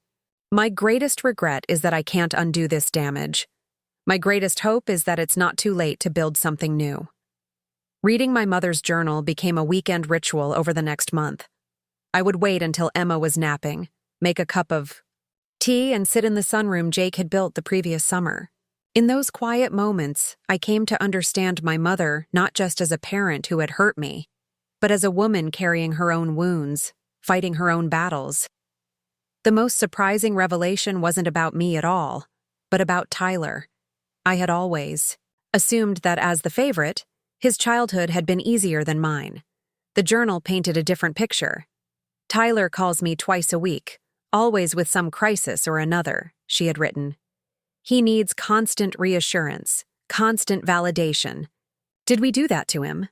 My greatest regret is that I can't undo this damage. My greatest hope is that it's not too late to build something new." Reading my mother's journal became a weekend ritual over the next month. I would wait until Emma was napping, make a cup of tea, and sit in the sunroom Jake had built the previous summer. In those quiet moments, I came to understand my mother not just as a parent who had hurt me, but as a woman carrying her own wounds, fighting her own battles. The most surprising revelation wasn't about me at all, but about Tyler. I had always assumed that as the favorite, his childhood had been easier than mine. The journal painted a different picture. "Tyler calls me twice a week, always with some crisis or another," she had written. "He needs constant reassurance, constant validation. Did we do that to him?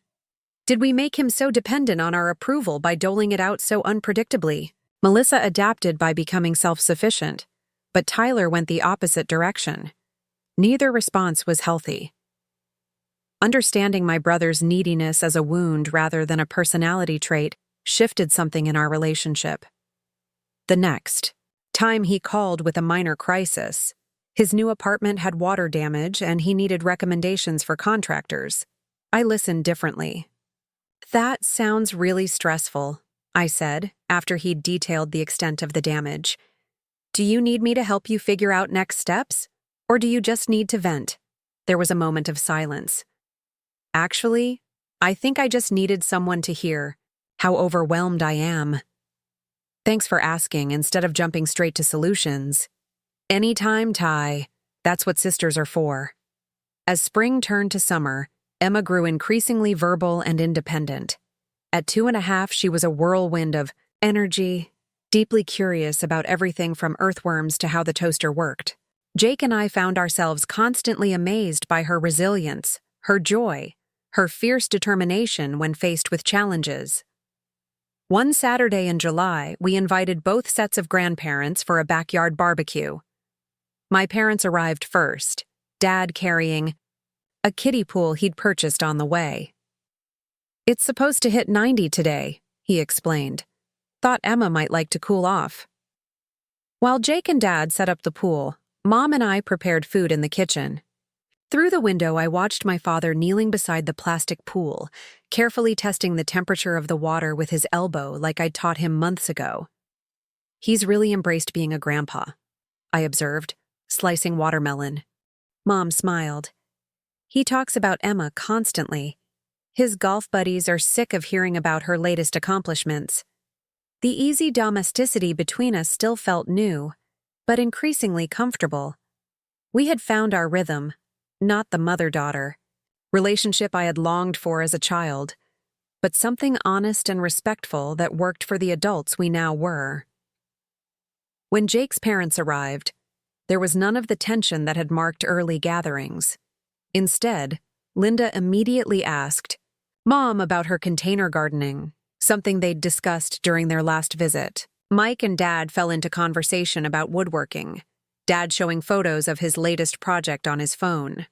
Did we make him so dependent on our approval by doling it out so unpredictably?" Melissa adapted by becoming self-sufficient, but Tyler went the opposite direction. Neither response was healthy. Understanding my brother's neediness as a wound rather than a personality trait shifted something in our relationship. The next time he called with a minor crisis, his new apartment had water damage and he needed recommendations for contractors. I listened differently. "That sounds really stressful," I said, after he'd detailed the extent of the damage. "Do you need me to help you figure out next steps? Or do you just need to vent?" There was a moment of silence. "Actually, I think I just needed someone to hear how overwhelmed I am. Thanks for asking instead of jumping straight to solutions. Anytime, Ty. That's what sisters are for. As spring turned to summer, Emma grew increasingly verbal and independent. At 2.5, she was a whirlwind of energy, deeply curious about everything from earthworms to how the toaster worked. Jake and I found ourselves constantly amazed by her resilience, her joy, her fierce determination when faced with challenges. One Saturday in July, we invited both sets of grandparents for a backyard barbecue. My parents arrived first, Dad carrying a kiddie pool he'd purchased on the way. "It's supposed to hit 90 today," he explained. "Thought Emma might like to cool off." While Jake and Dad set up the pool, Mom and I prepared food in the kitchen. Through the window, I watched my father kneeling beside the plastic pool, carefully testing the temperature of the water with his elbow like I'd taught him months ago. "He's really embraced being a grandpa," I observed, slicing watermelon. Mom smiled. "He talks about Emma constantly. His golf buddies are sick of hearing about her latest accomplishments." The easy domesticity between us still felt new, but increasingly comfortable. We had found our rhythm, not the mother-daughter relationship I had longed for as a child, but something honest and respectful that worked for the adults we now were. When Jake's parents arrived, there was none of the tension that had marked early gatherings. Instead, Linda immediately asked Mom about her container gardening, something they'd discussed during their last visit. Mike and Dad fell into conversation about woodworking, Dad showing photos of his latest project on his phone.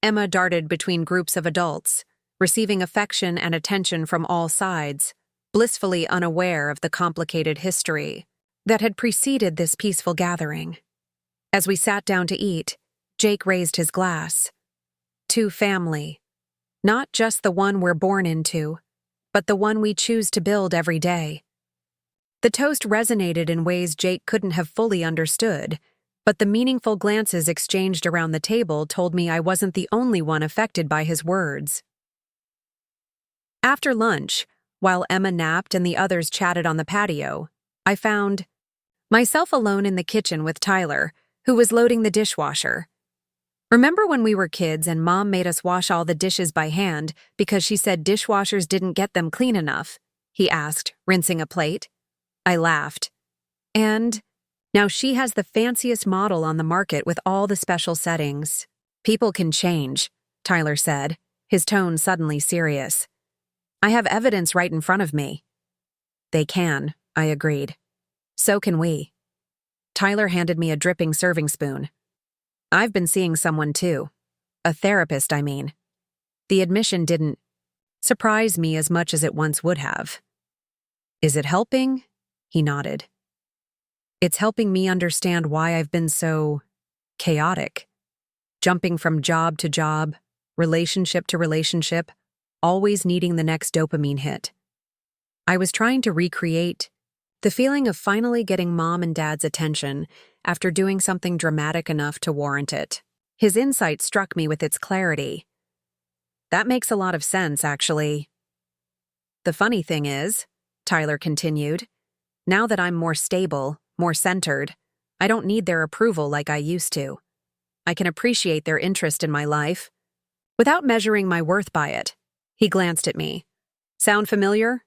Emma darted between groups of adults, receiving affection and attention from all sides, blissfully unaware of the complicated history that had preceded this peaceful gathering. As we sat down to eat, Jake raised his glass. To family. Not just the one we're born into, but the one we choose to build every day. The toast resonated in ways Jake couldn't have fully understood, but the meaningful glances exchanged around the table told me I wasn't the only one affected by his words. After lunch, while Emma napped and the others chatted on the patio, I found myself alone in the kitchen with Tyler, who was loading the dishwasher. "Remember when we were kids and Mom made us wash all the dishes by hand because she said dishwashers didn't get them clean enough?" he asked, rinsing a plate. I laughed. "And now she has the fanciest model on the market with all the special settings." "People can change," Tyler said, his tone suddenly serious. "I have evidence right in front of me." "They can," I agreed. "So can we." Tyler handed me a dripping serving spoon. "I've been seeing someone too. A therapist, I mean." The admission didn't surprise me as much as it once would have. "Is it helping?" He nodded. "It's helping me understand why I've been so chaotic. Jumping from job to job, relationship to relationship, always needing the next dopamine hit. I was trying to recreate the feeling of finally getting Mom and Dad's attention after doing something dramatic enough to warrant it. His insight struck me with its clarity. "That makes a lot of sense, actually." "The funny thing is," Tyler continued, "now that I'm more stable, more centered, I don't need their approval like I used to. I can appreciate their interest in my life without measuring my worth by it." He glanced at me. "Sound familiar?"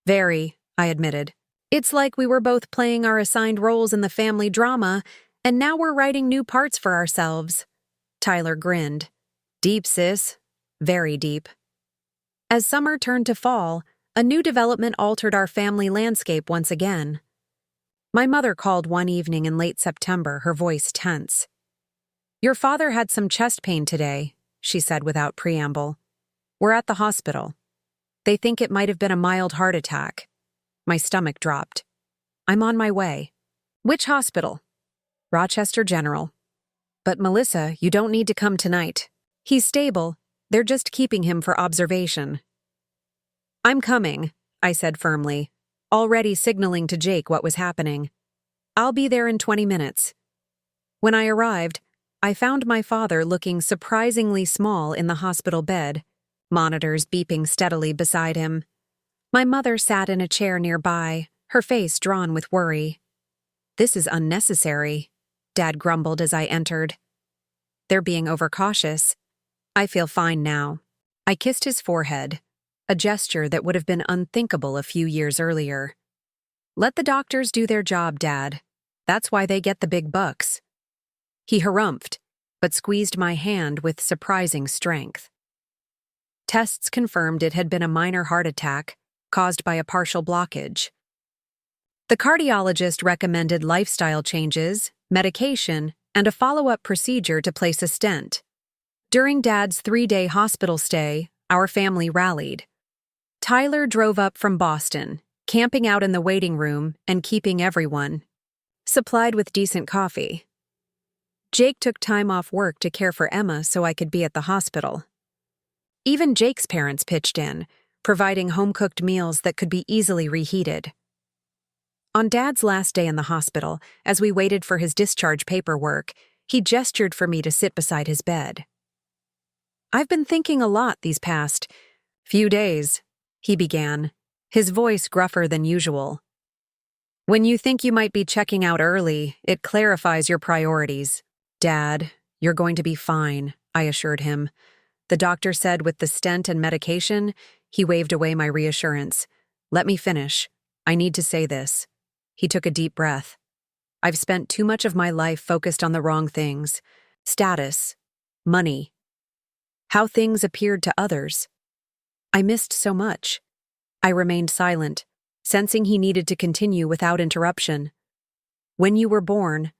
"Very," I admitted. "It's like we were both playing our assigned roles in the family drama, and now we're writing new parts for ourselves." Tyler grinned. "Deep, sis. Very deep." As summer turned to fall, a new development altered our family landscape once again. My mother called one evening in late September, her voice tense. "Your father had some chest pain today," she said without preamble. "We're at the hospital. They think it might have been a mild heart attack." My stomach dropped. "I'm on my way." "Which hospital?" "Rochester General." "But Melissa, you don't need to come tonight. He's stable. They're just keeping him for observation." "I'm coming," I said firmly, already signaling to Jake what was happening. "I'll be there in 20 minutes. When I arrived, I found my father looking surprisingly small in the hospital bed, monitors beeping steadily beside him. My mother sat in a chair nearby, her face drawn with worry. "This is unnecessary," Dad grumbled as I entered. "They're being overcautious. I feel fine now." I kissed his forehead, a gesture that would have been unthinkable a few years earlier. "Let the doctors do their job, Dad. That's why they get the big bucks." He harumphed, but squeezed my hand with surprising strength. Tests confirmed it had been a minor heart attack caused by a partial blockage. The cardiologist recommended lifestyle changes, medication, and a follow-up procedure to place a stent. During Dad's 3-day hospital stay, our family rallied. Tyler drove up from Boston, camping out in the waiting room and keeping everyone supplied with decent coffee. Jake took time off work to care for Emma so I could be at the hospital. Even Jake's parents pitched in, providing home-cooked meals that could be easily reheated. On Dad's last day in the hospital, as we waited for his discharge paperwork, he gestured for me to sit beside his bed. "I've been thinking a lot these past few days," he began, his voice gruffer than usual. "When you think you might be checking out early, it clarifies your priorities. Dad, you're going to be fine," I assured him. The doctor said with the stent and medication, he waved away my reassurance. "Let me finish. I need to say this." He took a deep breath. "I've spent too much of my life focused on the wrong things. Status, money, how things appeared to others. I missed so much." I remained silent, sensing he needed to continue without interruption. "When you were born,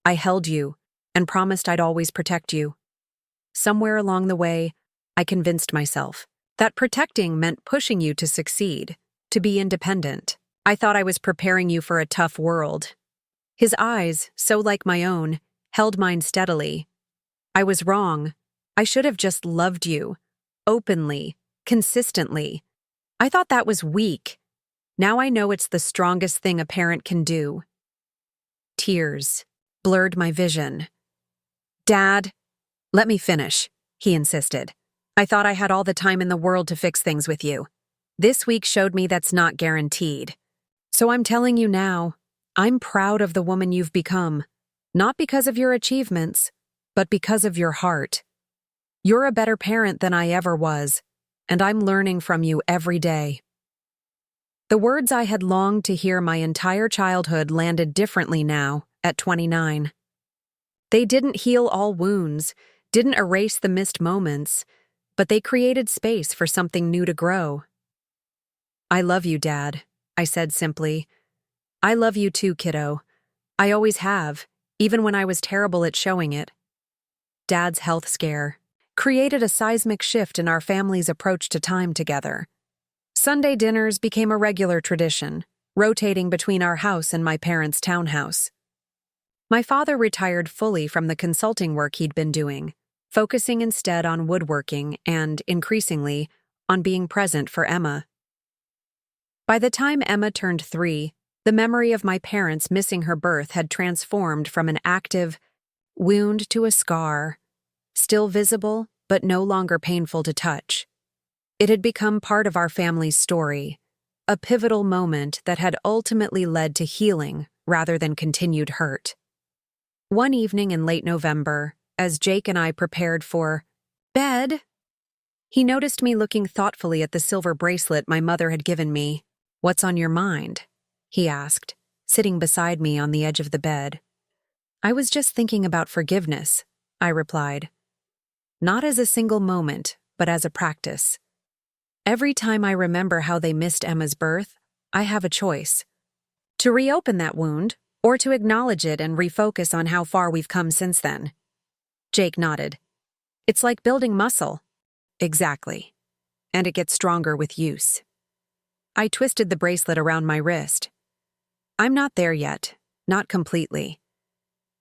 I held you and promised I'd always protect you. Somewhere along the way, I convinced myself that protecting meant pushing you to succeed, to be independent. I thought I was preparing you for a tough world." His eyes, so like my own, held mine steadily. "I was wrong. I should have just loved you. Openly, consistently. I thought that was weak. Now I know it's the strongest thing a parent can do." Tears blurred my vision. "Dad, let me finish," he insisted. "I thought I had all the time in the world to fix things with you. This week showed me that's not guaranteed. So I'm telling you now, I'm proud of the woman you've become, not because of your achievements, but because of your heart. You're a better parent than I ever was, and I'm learning from you every day." The words I had longed to hear my entire childhood landed differently now, at 29. They didn't heal all wounds, didn't erase the missed moments, but they created space for something new to grow. "I love you, Dad," I said simply. "I love you too, kiddo. I always have, even when I was terrible at showing it." Dad's health scare created a seismic shift in our family's approach to time together. Sunday dinners became a regular tradition, rotating between our house and my parents' townhouse. My father retired fully from the consulting work he'd been doing, focusing instead on woodworking and, increasingly, on being present for Emma. By the time Emma turned 3, the memory of my parents missing her birth had transformed from an active wound to a scar, still visible but no longer painful to touch. It had become part of our family's story, a pivotal moment that had ultimately led to healing rather than continued hurt. One evening in late November, as Jake and I prepared for bed, he noticed me looking thoughtfully at the silver bracelet my mother had given me. "What's on your mind?" he asked, sitting beside me on the edge of the bed. "I was just thinking about forgiveness," I replied. "Not as a single moment, but as a practice. Every time I remember how they missed Emma's birth, I have a choice. To reopen that wound, or to acknowledge it and refocus on how far we've come since then." Jake nodded. "It's like building muscle." "Exactly. And it gets stronger with use." I twisted the bracelet around my wrist. "I'm not there yet, not completely.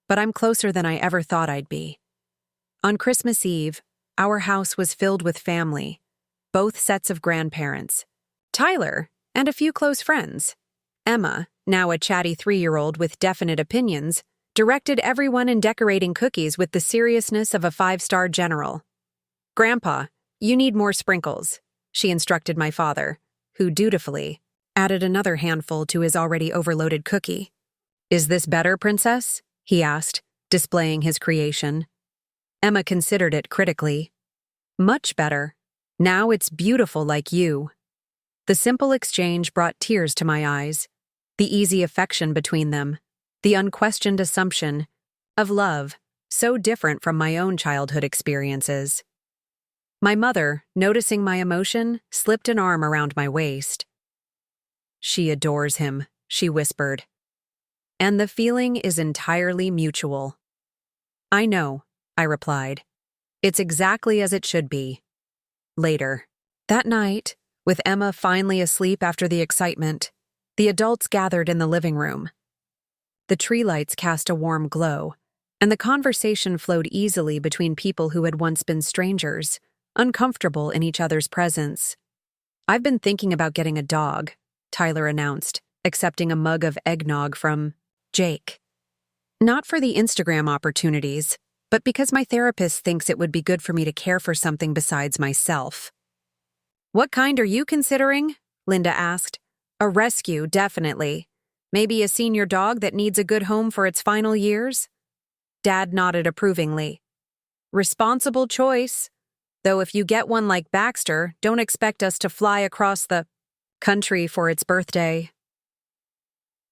But I'm closer than I ever thought I'd be." On Christmas Eve, our house was filled with family, both sets of grandparents, Tyler, and a few close friends. Emma, now a chatty 3-year-old with definite opinions, directed everyone in decorating cookies with the seriousness of a 5-star general. Grandpa, You need more sprinkles, she instructed my father, who dutifully added another handful to his already overloaded cookie. Is this better, Princess? He asked, displaying his creation. Emma considered it critically. Much better. Now it's beautiful like you. The simple exchange brought tears to my eyes, the easy affection between them, the unquestioned assumption of love, so different from my own childhood experiences. My mother, noticing my emotion, slipped an arm around my waist. She adores him, she whispered. And the feeling is entirely mutual. I know, I replied. It's exactly as it should be. Later. That night, with Emma finally asleep after the excitement, the adults gathered in the living room. The tree lights cast a warm glow, and the conversation flowed easily between people who had once been strangers, uncomfortable in each other's presence. I've been thinking about getting a dog, Tyler announced, accepting a mug of eggnog from Jake. Not for the Instagram opportunities, but because my therapist thinks it would be good for me to care for something besides myself. What kind are you considering? Linda asked. A rescue, definitely. Maybe a senior dog that needs a good home for its final years? Dad nodded approvingly. Responsible choice. Though if you get one like Baxter, don't expect us to fly across the country for its birthday.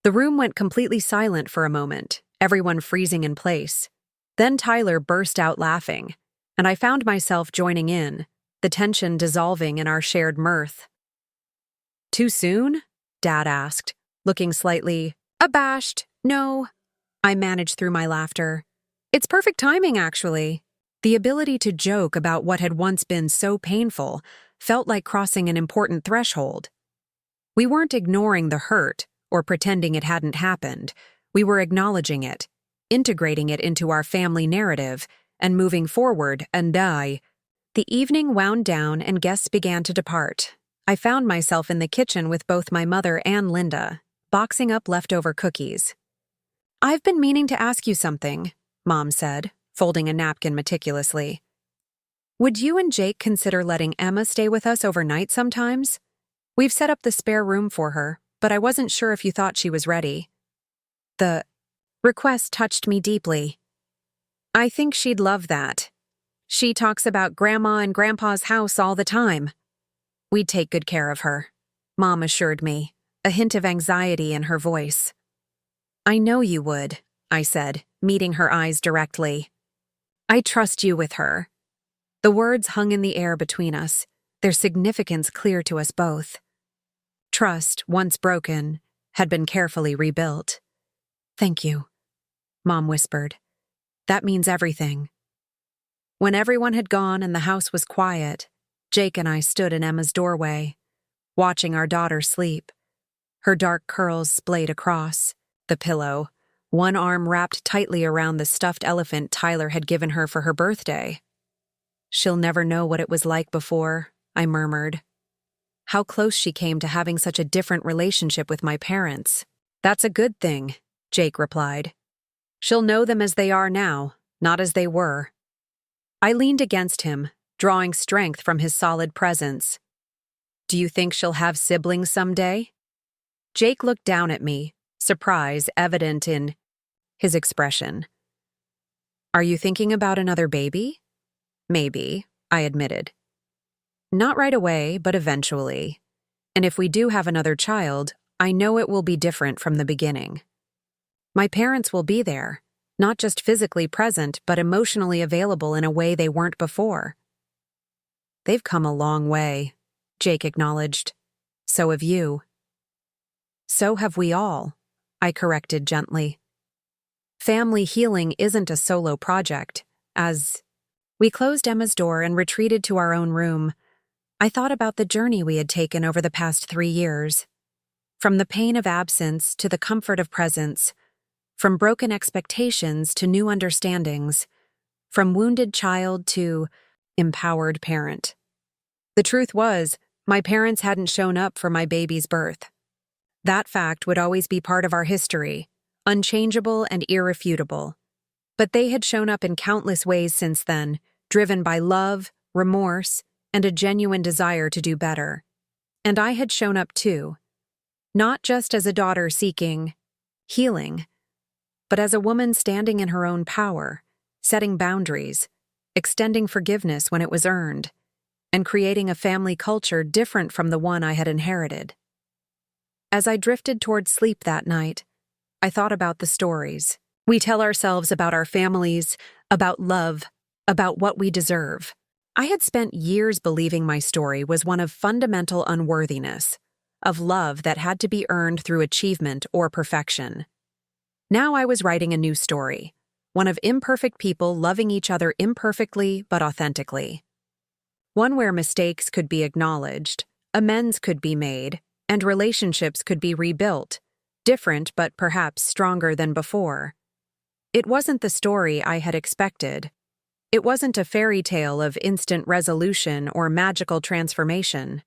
The room went completely silent for a moment, everyone freezing in place. Then Tyler burst out laughing, and I found myself joining in, the tension dissolving in our shared mirth. Too soon? Dad asked, looking slightly abashed. No, I managed through my laughter. It's perfect timing, actually. The ability to joke about what had once been so painful felt like crossing an important threshold. We weren't ignoring the hurt or pretending it hadn't happened. We were acknowledging it, integrating it into our family narrative, and moving forward, The evening wound down and guests began to depart. I found myself in the kitchen with both my mother and Linda, boxing up leftover cookies. I've been meaning to ask you something, Mom said, folding a napkin meticulously. Would you and Jake consider letting Emma stay with us overnight sometimes? We've set up the spare room for her, but I wasn't sure if you thought she was ready. The request touched me deeply. I think she'd love that. She talks about Grandma and Grandpa's house all the time. We'd take good care of her, Mom assured me, a hint of anxiety in her voice. I know you would, I said, meeting her eyes directly. I trust you with her. The words hung in the air between us, their significance clear to us both. Trust, once broken, had been carefully rebuilt. Thank you, Mom whispered. That means everything. When everyone had gone and the house was quiet, Jake and I stood in Emma's doorway, watching our daughter sleep. Her dark curls splayed across the pillow, one arm wrapped tightly around the stuffed elephant Tyler had given her for her birthday. She'll never know what it was like before, I murmured. How close she came to having such a different relationship with my parents. That's a good thing, Jake replied. She'll know them as they are now, not as they were. I leaned against him, drawing strength from his solid presence. Do you think she'll have siblings someday? Jake looked down at me, surprise evident in his expression. Are you thinking about another baby? Maybe, I admitted. Not right away, but eventually. And if we do have another child, I know it will be different from the beginning. My parents will be there, not just physically present, but emotionally available in a way they weren't before. They've come a long way, Jake acknowledged. So have you. So have we all, I corrected gently. Family healing isn't a solo project, as we closed Emma's door and retreated to our own room. I thought about the journey we had taken over the past 3 years. From the pain of absence to the comfort of presence, from broken expectations to new understandings, from wounded child to empowered parent. The truth was, my parents hadn't shown up for my baby's birth. That fact would always be part of our history, unchangeable and irrefutable. But they had shown up in countless ways since then, driven by love, remorse, and a genuine desire to do better. And I had shown up too, not just as a daughter seeking healing, but as a woman standing in her own power, setting boundaries, extending forgiveness when it was earned, and creating a family culture different from the one I had inherited. As I drifted toward sleep that night, I thought about the stories we tell ourselves about our families, about love, about what we deserve. I had spent years believing my story was one of fundamental unworthiness, of love that had to be earned through achievement or perfection. Now I was writing a new story, one of imperfect people loving each other imperfectly but authentically. One where mistakes could be acknowledged, amends could be made, and relationships could be rebuilt, different but perhaps stronger than before. It wasn't the story I had expected. It wasn't a fairy tale of instant resolution or magical transformation.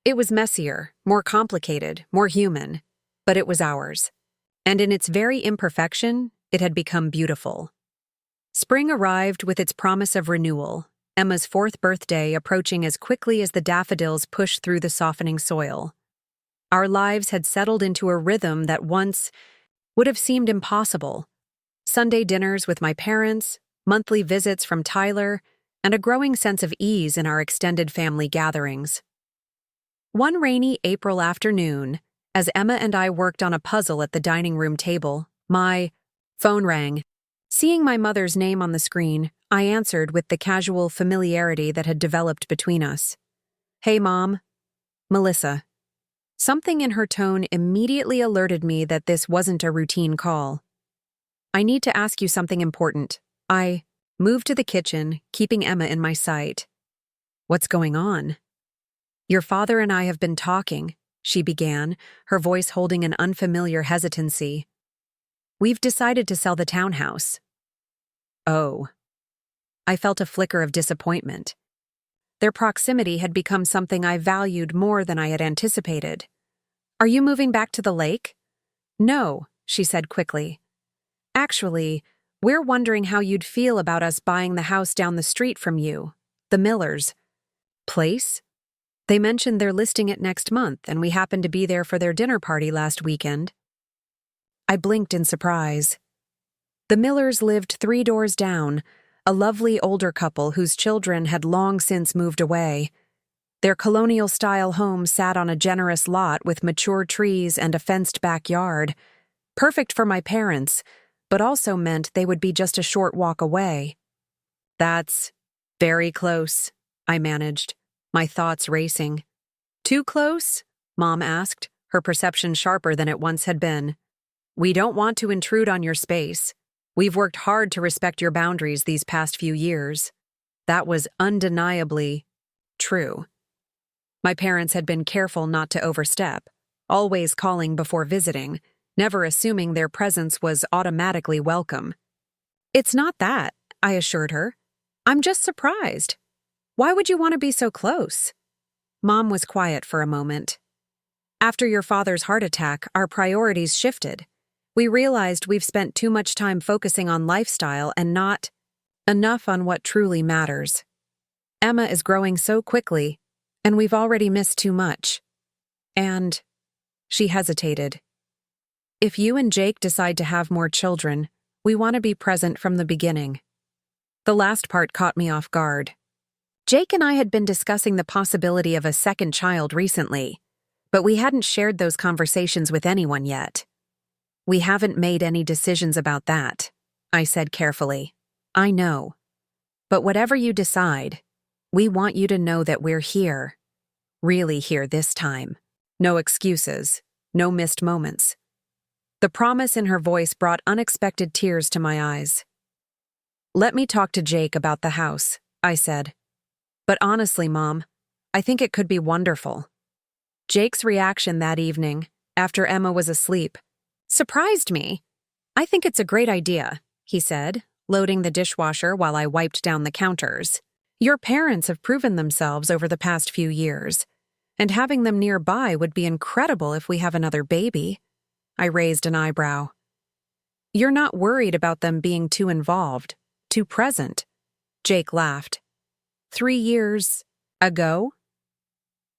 It was messier, more complicated, more human, but it was ours. And in its very imperfection, it had become beautiful. Spring arrived with its promise of renewal, Emma's 4th birthday approaching as quickly as the daffodils pushed through the softening soil. Our lives had settled into a rhythm that once would have seemed impossible. Sunday dinners with my parents, monthly visits from Tyler, and a growing sense of ease in our extended family gatherings. One rainy April afternoon, as Emma and I worked on a puzzle at the dining room table, my phone rang. Seeing my mother's name on the screen, I answered with the casual familiarity that had developed between us. "Hey, Mom." "Melissa." Something in her tone immediately alerted me that this wasn't a routine call. "I need to ask you something important." I moved to the kitchen, keeping Emma in my sight. "What's going on?" "Your father and I have been talking," she began, her voice holding an unfamiliar hesitancy. "We've decided to sell the townhouse." "Oh." I felt a flicker of disappointment. Their proximity had become something I valued more than I had anticipated. "Are you moving back to the lake?" "No," she said quickly. "Actually, we're wondering how you'd feel about us buying the house down the street from you, the Millers' place. They mentioned they're listing it next month, and we happened to be there for their dinner party last weekend." I blinked in surprise. The Millers lived 3 doors down, a lovely older couple whose children had long since moved away. Their colonial-style home sat on a generous lot with mature trees and a fenced backyard, perfect for my parents, but also meant they would be just a short walk away. "That's very close," I managed, my thoughts racing. "Too close?" Mom asked, her perception sharper than it once had been. "We don't want to intrude on your space. We've worked hard to respect your boundaries these past few years." That was undeniably true. My parents had been careful not to overstep, always calling before visiting, never assuming their presence was automatically welcome. "It's not that," I assured her. "I'm just surprised. Why would you want to be so close?" Mom was quiet for a moment. "After your father's heart attack, our priorities shifted. We realized we've spent too much time focusing on lifestyle and not enough on what truly matters. Emma is growing so quickly, and we've already missed too much. And," she hesitated, "if you and Jake decide to have more children, we want to be present from the beginning." The last part caught me off guard. Jake and I had been discussing the possibility of a second child recently, but we hadn't shared those conversations with anyone yet. "We haven't made any decisions about that," I said carefully. "I know. But whatever you decide, we want you to know that we're here. Really here this time. No excuses, no missed moments." The promise in her voice brought unexpected tears to my eyes. "Let me talk to Jake about the house," I said. "But honestly, Mom, I think it could be wonderful." Jake's reaction that evening, after Emma was asleep, surprised me. "I think it's a great idea," he said, loading the dishwasher while I wiped down the counters. "Your parents have proven themselves over the past few years, and having them nearby would be incredible if we have another baby." I raised an eyebrow. "You're not worried about them being too involved, too present?" Jake laughed. 3 years, Ago?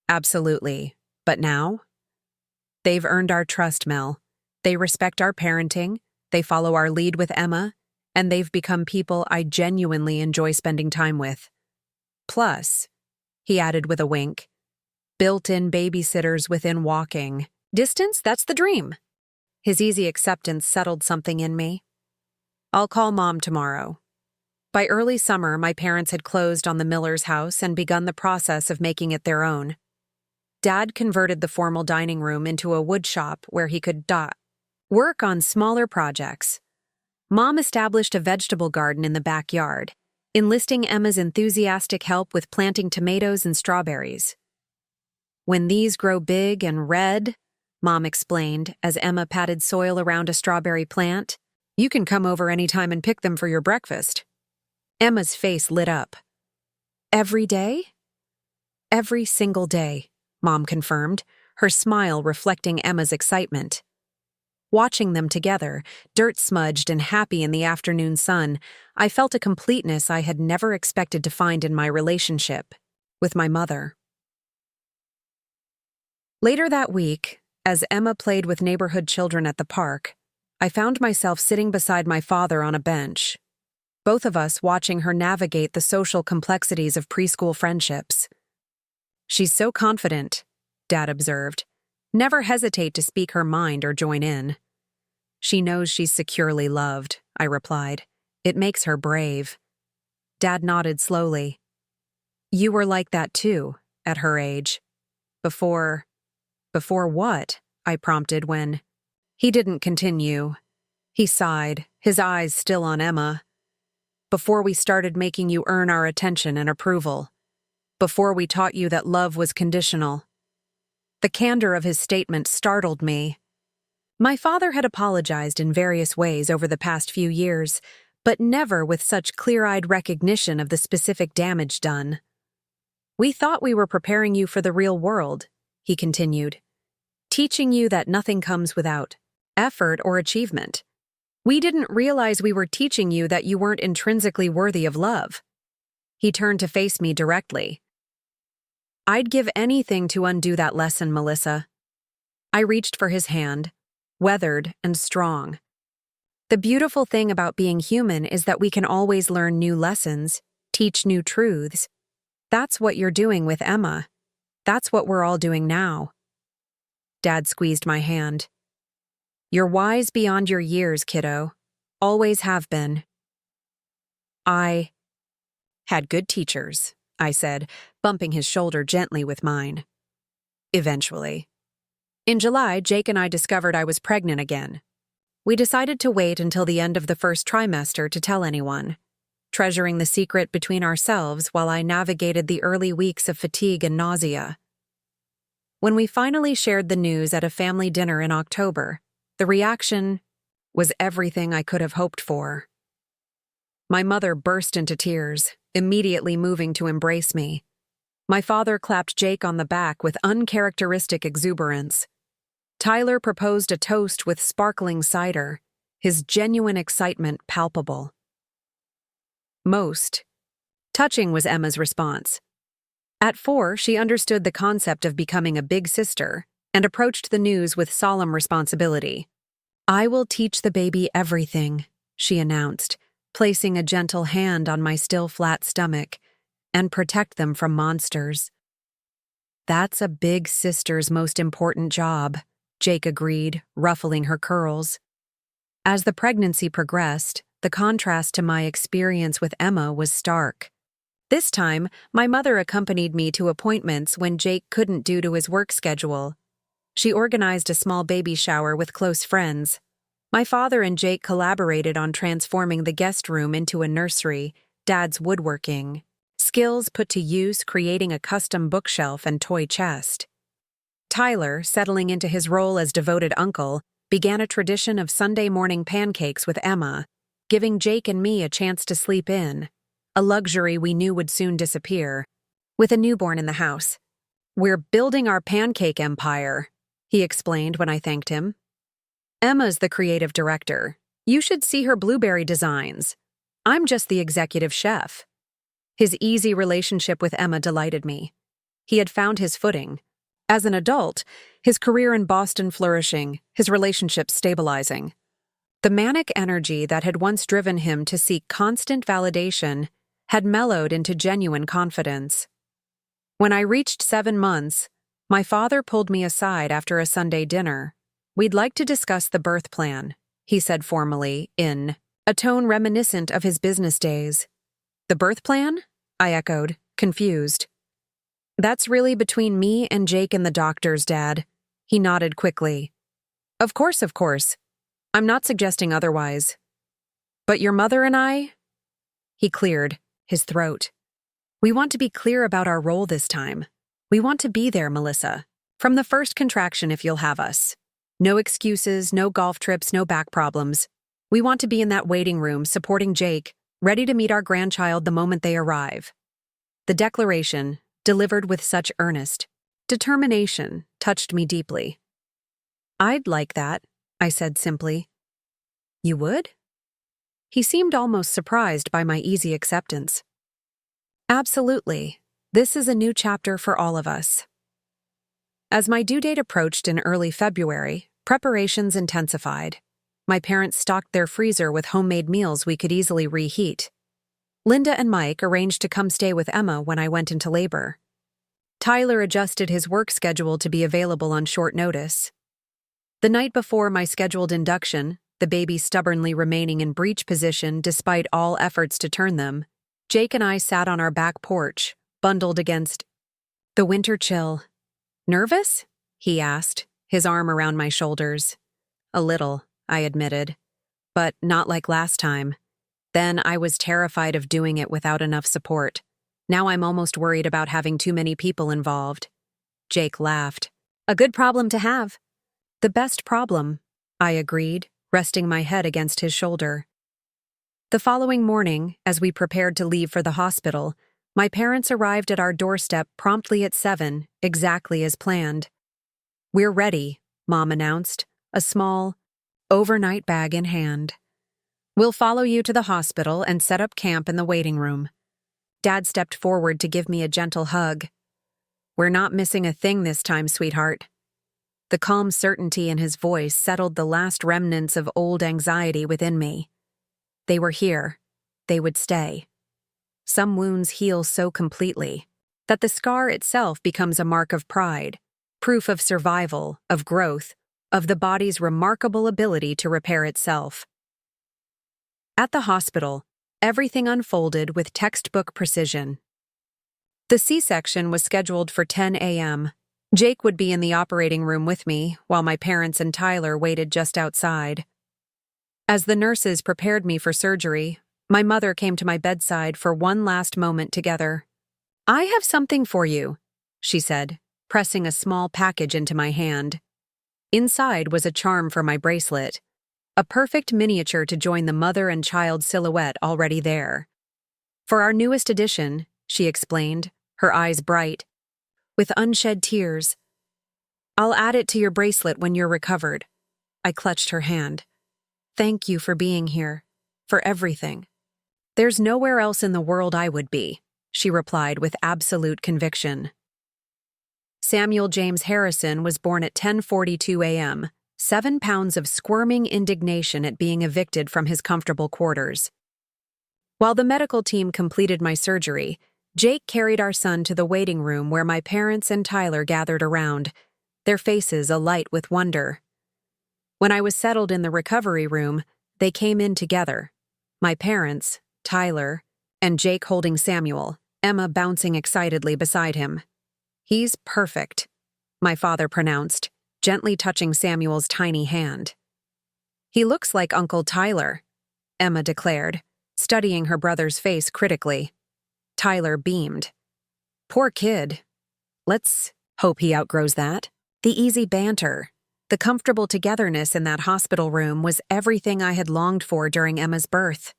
Absolutely. But now? They've earned our trust, Mel. They respect our parenting, they follow our lead with Emma, and they've become people I genuinely enjoy spending time with. Plus, he added with a wink, built-in babysitters within walking distance, that's the dream. His easy acceptance settled something in me. I'll call Mom tomorrow. By early summer, my parents had closed on the Miller's house and begun the process of making it their own. Dad converted the formal dining room into a wood shop where he could work on smaller projects. Mom established a vegetable garden in the backyard, enlisting Emma's enthusiastic help with planting tomatoes and strawberries. When these grow big and red, Mom explained as Emma patted soil around a strawberry plant, you can come over anytime and pick them for your breakfast. Emma's face lit up. Every day? Every single day, Mom confirmed, her smile reflecting Emma's excitement. Watching them together, dirt-smudged and happy in the afternoon sun, I felt a completeness I had never expected to find in my relationship with my mother. Later that week, as Emma played with neighborhood children at the park, I found myself sitting beside my father on a bench, both of us watching her navigate the social complexities of preschool friendships. She's so confident, Dad observed. Never hesitate to speak her mind or join in. She knows she's securely loved, I replied. It makes her brave. Dad nodded slowly. You were like that too, at her age. Before what? I prompted when he didn't continue. He sighed, his eyes still on Emma. Before we started making you earn our attention and approval. Before we taught you that love was conditional. The candor of his statement startled me. My father had apologized in various ways over the past few years, but never with such clear-eyed recognition of the specific damage done. We thought we were preparing you for the real world, he continued, teaching you that nothing comes without effort or achievement. We didn't realize we were teaching you that you weren't intrinsically worthy of love. He turned to face me directly. I'd give anything to undo that lesson, Melissa. I reached for his hand, weathered and strong. The beautiful thing about being human is that we can always learn new lessons, teach new truths. That's what you're doing with Emma. That's what we're all doing now. Dad squeezed my hand. You're wise beyond your years, kiddo. Always have been. I had good teachers, I said, bumping his shoulder gently with mine. Eventually. In July, Jake and I discovered I was pregnant again. We decided to wait until the end of the first trimester to tell anyone, treasuring the secret between ourselves while I navigated the early weeks of fatigue and nausea. When we finally shared the news at a family dinner in October, the reaction was everything I could have hoped for. My mother burst into tears, immediately moving to embrace me. My father clapped Jake on the back with uncharacteristic exuberance. Tyler proposed a toast with sparkling cider, his genuine excitement palpable. Most touching was Emma's response. At 4, she understood the concept of becoming a big sister and approached the news with solemn responsibility. I will teach the baby everything, she announced, placing a gentle hand on my still flat stomach, and protect them from monsters. That's a big sister's most important job, Jake agreed, ruffling her curls. As the pregnancy progressed, the contrast to my experience with Emma was stark. This time, my mother accompanied me to appointments when Jake couldn't due to his work schedule. She organized a small baby shower with close friends. My father and Jake collaborated on transforming the guest room into a nursery, Dad's woodworking. Skills put to use creating a custom bookshelf and toy chest. Tyler, settling into his role as devoted uncle, began a tradition of Sunday morning pancakes with Emma, giving Jake and me a chance to sleep in, a luxury we knew would soon disappear, with a newborn in the house. We're building our pancake empire, he explained when I thanked him. Emma's the creative director. You should see her blueberry designs. I'm just the executive chef. His easy relationship with Emma delighted me. He had found his footing. As an adult, his career in Boston flourishing, his relationships stabilizing. The manic energy that had once driven him to seek constant validation had mellowed into genuine confidence. When I reached 7 months, my father pulled me aside after a Sunday dinner. "We'd like to discuss the birth plan," he said formally, in a tone reminiscent of his business days. "The birth plan?" I echoed, confused. "That's really between me and Jake and the doctors, Dad." He nodded quickly. Of course. I'm not suggesting otherwise. But your mother and I?" He cleared his throat. "We want to be clear about our role this time. We want to be there, Melissa. From the first contraction if you'll have us. No excuses, no golf trips, no back problems. We want to be in that waiting room supporting Jake, ready to meet our grandchild the moment they arrive." The declaration, delivered with such earnest determination, touched me deeply. "I'd like that," I said simply. "You would?" He seemed almost surprised by my easy acceptance. "Absolutely. This is a new chapter for all of us." As my due date approached in early February, preparations intensified. My parents stocked their freezer with homemade meals we could easily reheat. Linda and Mike arranged to come stay with Emma when I went into labor. Tyler adjusted his work schedule to be available on short notice. The night before my scheduled induction, the baby stubbornly remaining in breech position despite all efforts to turn them, Jake and I sat on our back porch, bundled against the winter chill. "Nervous?" he asked, his arm around my shoulders. "A little," I admitted, "but not like last time. Then I was terrified of doing it without enough support. Now I'm almost worried about having too many people involved." Jake laughed. "A good problem to have." "The best problem," I agreed, resting my head against his shoulder. The following morning, as we prepared to leave for the hospital, my parents arrived at our doorstep promptly at 7, exactly as planned. "We're ready," Mom announced, a small, overnight bag in hand. "We'll follow you to the hospital and set up camp in the waiting room." Dad stepped forward to give me a gentle hug. "We're not missing a thing this time, sweetheart." The calm certainty in his voice settled the last remnants of old anxiety within me. They were here. They would stay. Some wounds heal so completely that the scar itself becomes a mark of pride, proof of survival, of growth, of the body's remarkable ability to repair itself. At the hospital, everything unfolded with textbook precision. The C-section was scheduled for 10 a.m. Jake would be in the operating room with me, while my parents and Tyler waited just outside. As the nurses prepared me for surgery, my mother came to my bedside for one last moment together. "I have something for you," she said, pressing a small package into my hand. Inside was a charm for my bracelet, a perfect miniature to join the mother and child silhouette already there. "For our newest addition," she explained, her eyes bright, with unshed tears. "I'll add it to your bracelet when you're recovered." I clutched her hand. "Thank you for being here, for everything." "There's nowhere else in the world I would be," she replied with absolute conviction. Samuel James Harrison was born at 10:42 a.m., 7 pounds of squirming indignation at being evicted from his comfortable quarters. While the medical team completed my surgery, Jake carried our son to the waiting room where my parents and Tyler gathered around, their faces alight with wonder. When I was settled in the recovery room, they came in together. My parents, Tyler, and Jake holding Samuel, Emma bouncing excitedly beside him. "He's perfect," my father pronounced, gently touching Samuel's tiny hand. "He looks like Uncle Tyler," Emma declared, studying her brother's face critically. Tyler beamed. "Poor kid. Let's hope he outgrows that." The easy banter, the comfortable togetherness in that hospital room was everything I had longed for during Emma's birth.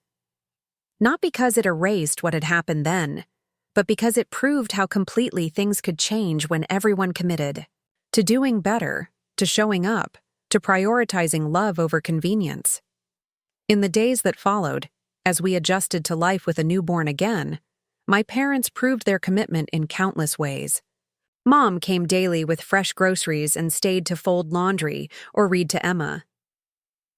Not because it erased what had happened then, but because it proved how completely things could change when everyone committed to doing better, to showing up, to prioritizing love over convenience. In the days that followed, as we adjusted to life with a newborn again, my parents proved their commitment in countless ways. Mom came daily with fresh groceries and stayed to fold laundry or read to Emma.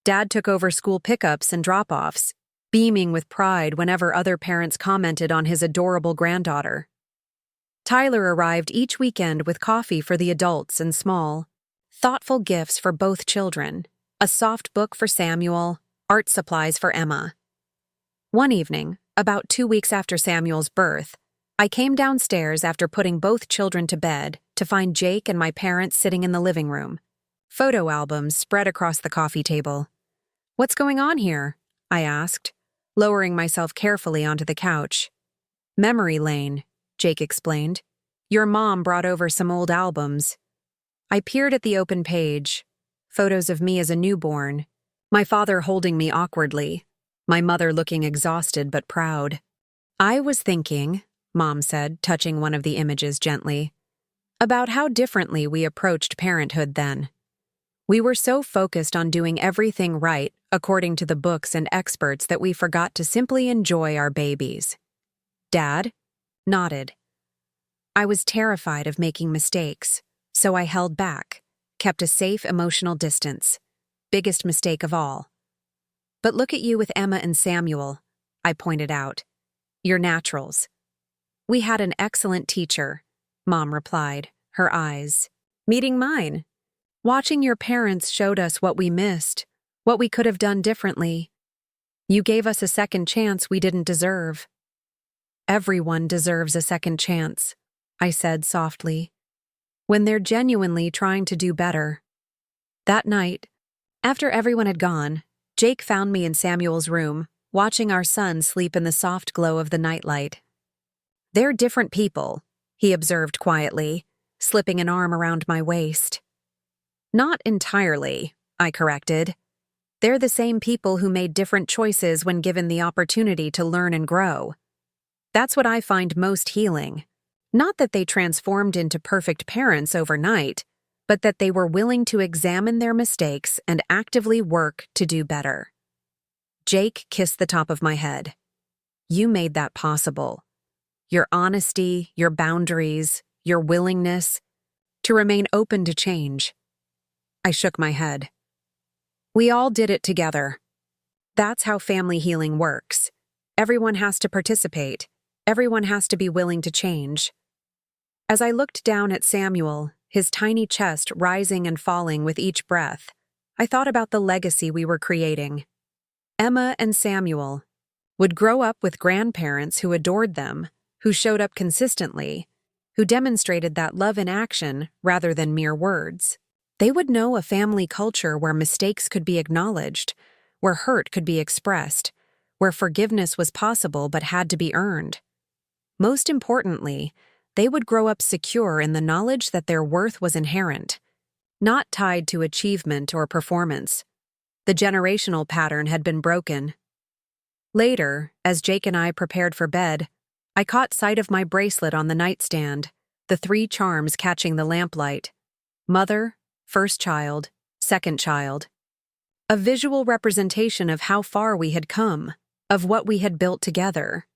Dad took over school pickups and drop-offs, beaming with pride whenever other parents commented on his adorable granddaughter. Tyler arrived each weekend with coffee for the adults and small, thoughtful gifts for both children, a soft book for Samuel, art supplies for Emma. One evening, about 2 weeks after Samuel's birth, I came downstairs after putting both children to bed to find Jake and my parents sitting in the living room. Photo albums spread across the coffee table. "What's going on here?" I asked, lowering myself carefully onto the couch. "Memory lane," Jake explained. "Your mom brought over some old albums." I peered at the open page. Photos of me as a newborn. My father holding me awkwardly. My mother looking exhausted but proud. "I was thinking," Mom said, touching one of the images gently, "about how differently we approached parenthood then. We were so focused on doing everything right according to the books and experts that we forgot to simply enjoy our babies." Dad nodded. "I was terrified of making mistakes, so I held back, kept a safe emotional distance. Biggest mistake of all. But look at you with Emma and Samuel," I pointed out. "You're naturals." "We had an excellent teacher," Mom replied, her eyes meeting mine. "Watching your parents showed us what we missed, what we could have done differently. You gave us a second chance we didn't deserve." "Everyone deserves a second chance," I said softly, "when they're genuinely trying to do better." That night, after everyone had gone, Jake found me in Samuel's room, watching our son sleep in the soft glow of the nightlight. "They're different people," he observed quietly, slipping an arm around my waist. "Not entirely," I corrected. "They're the same people who made different choices when given the opportunity to learn and grow. That's what I find most healing. Not that they transformed into perfect parents overnight, but that they were willing to examine their mistakes and actively work to do better." Jake kissed the top of my head. "You made that possible. Your honesty, your boundaries, your willingness to remain open to change." I shook my head. "We all did it together. That's how family healing works. Everyone has to participate. Everyone has to be willing to change." As I looked down at Samuel, his tiny chest rising and falling with each breath, I thought about the legacy we were creating. Emma and Samuel would grow up with grandparents who adored them, who showed up consistently, who demonstrated that love in action rather than mere words. They would know a family culture where mistakes could be acknowledged, where hurt could be expressed, where forgiveness was possible but had to be earned. Most importantly, they would grow up secure in the knowledge that their worth was inherent, not tied to achievement or performance. The generational pattern had been broken. Later, as Jake and I prepared for bed, I caught sight of my bracelet on the nightstand, the 3 charms catching the lamplight. Mother, first child, second child. A visual representation of how far we had come, of what we had built together.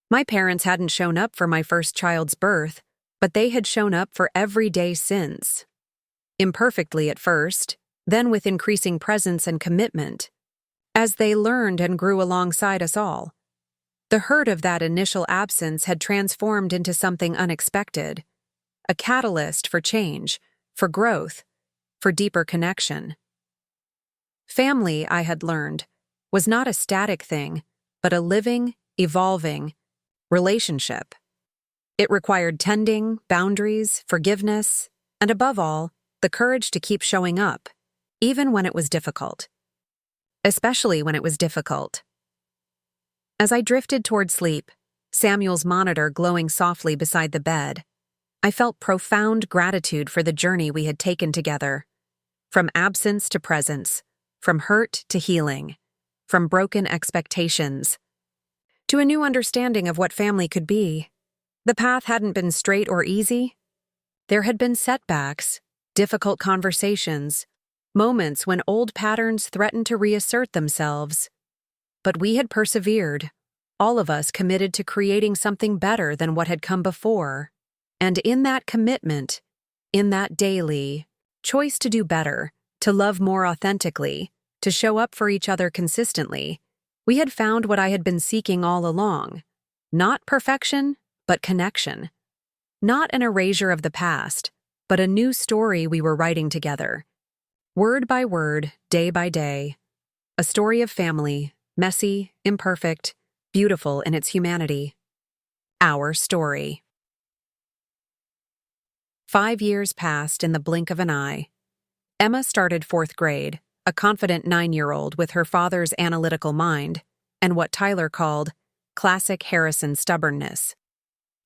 My parents hadn't shown up for my first child's birth, but they had shown up for every day since. Imperfectly at first, then with increasing presence and commitment, as they learned and grew alongside us all. The hurt of that initial absence had transformed into something unexpected, a catalyst for change, for growth, for deeper connection. Family, I had learned, was not a static thing, but a living, evolving relationship. It required tending, boundaries, forgiveness, and above all, the courage to keep showing up, even when it was difficult. Especially when it was difficult. As I drifted toward sleep, Samuel's monitor glowing softly beside the bed, I felt profound gratitude for the journey we had taken together. From absence to presence, from hurt to healing, from broken expectations to a new understanding of what family could be. The path hadn't been straight or easy. There had been setbacks, difficult conversations, moments when old patterns threatened to reassert themselves. But we had persevered, all of us committed to creating something better than what had come before. And in that commitment, in that daily choice to do better, to love more authentically, to show up for each other consistently, we had found what I had been seeking all along. Not perfection, but connection. Not an erasure of the past, but a new story we were writing together. Word by word, day by day. A story of family, messy, imperfect, beautiful in its humanity. Our story. 5 years passed in the blink of an eye. Emma started 4th grade, a confident 9-year-old with her father's analytical mind and what Tyler called classic Harrison stubbornness.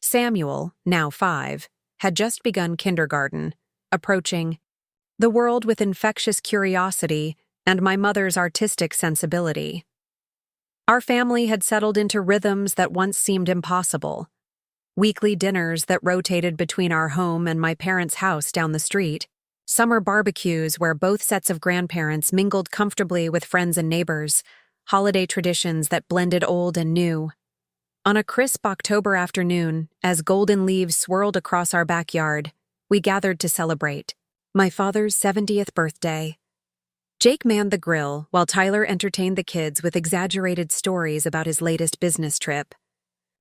Samuel, now 5, had just begun kindergarten, approaching the world with infectious curiosity and my mother's artistic sensibility. Our family had settled into rhythms that once seemed impossible. Weekly dinners that rotated between our home and my parents' house down the street, summer barbecues where both sets of grandparents mingled comfortably with friends and neighbors, holiday traditions that blended old and new. On a crisp October afternoon, as golden leaves swirled across our backyard, we gathered to celebrate my father's 70th birthday. Jake manned the grill while Tyler entertained the kids with exaggerated stories about his latest business trip.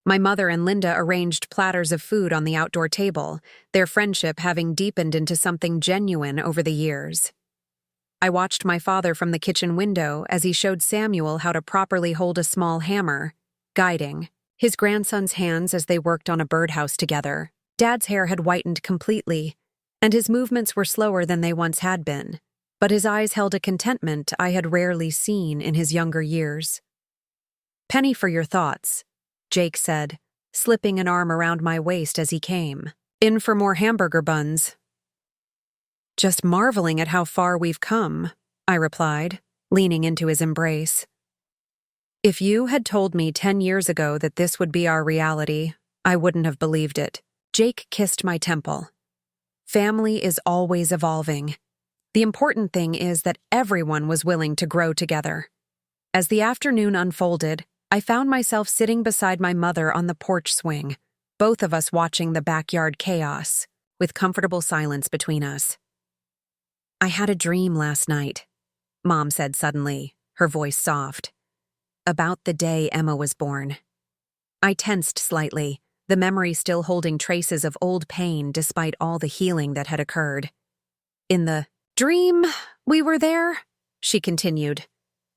My mother and Linda arranged platters of food on the outdoor table, their friendship having deepened into something genuine over the years. I watched my father from the kitchen window as he showed Samuel how to properly hold a small hammer, guiding his grandson's hands as they worked on a birdhouse together. Dad's hair had whitened completely, and his movements were slower than they once had been, but his eyes held a contentment I had rarely seen in his younger years. "Penny for your thoughts," Jake said, slipping an arm around my waist as he came. "In for more hamburger buns." "Just marveling at how far we've come," I replied, leaning into his embrace. "If you had told me 10 years ago that this would be our reality, I wouldn't have believed it." Jake kissed my temple. "Family is always evolving. The important thing is that everyone was willing to grow together." As the afternoon unfolded, I found myself sitting beside my mother on the porch swing, both of us watching the backyard chaos, with comfortable silence between us. "I had a dream last night," Mom said suddenly, her voice soft. "About the day Emma was born." I tensed slightly, the memory still holding traces of old pain despite all the healing that had occurred. "In the dream, we were there," she continued.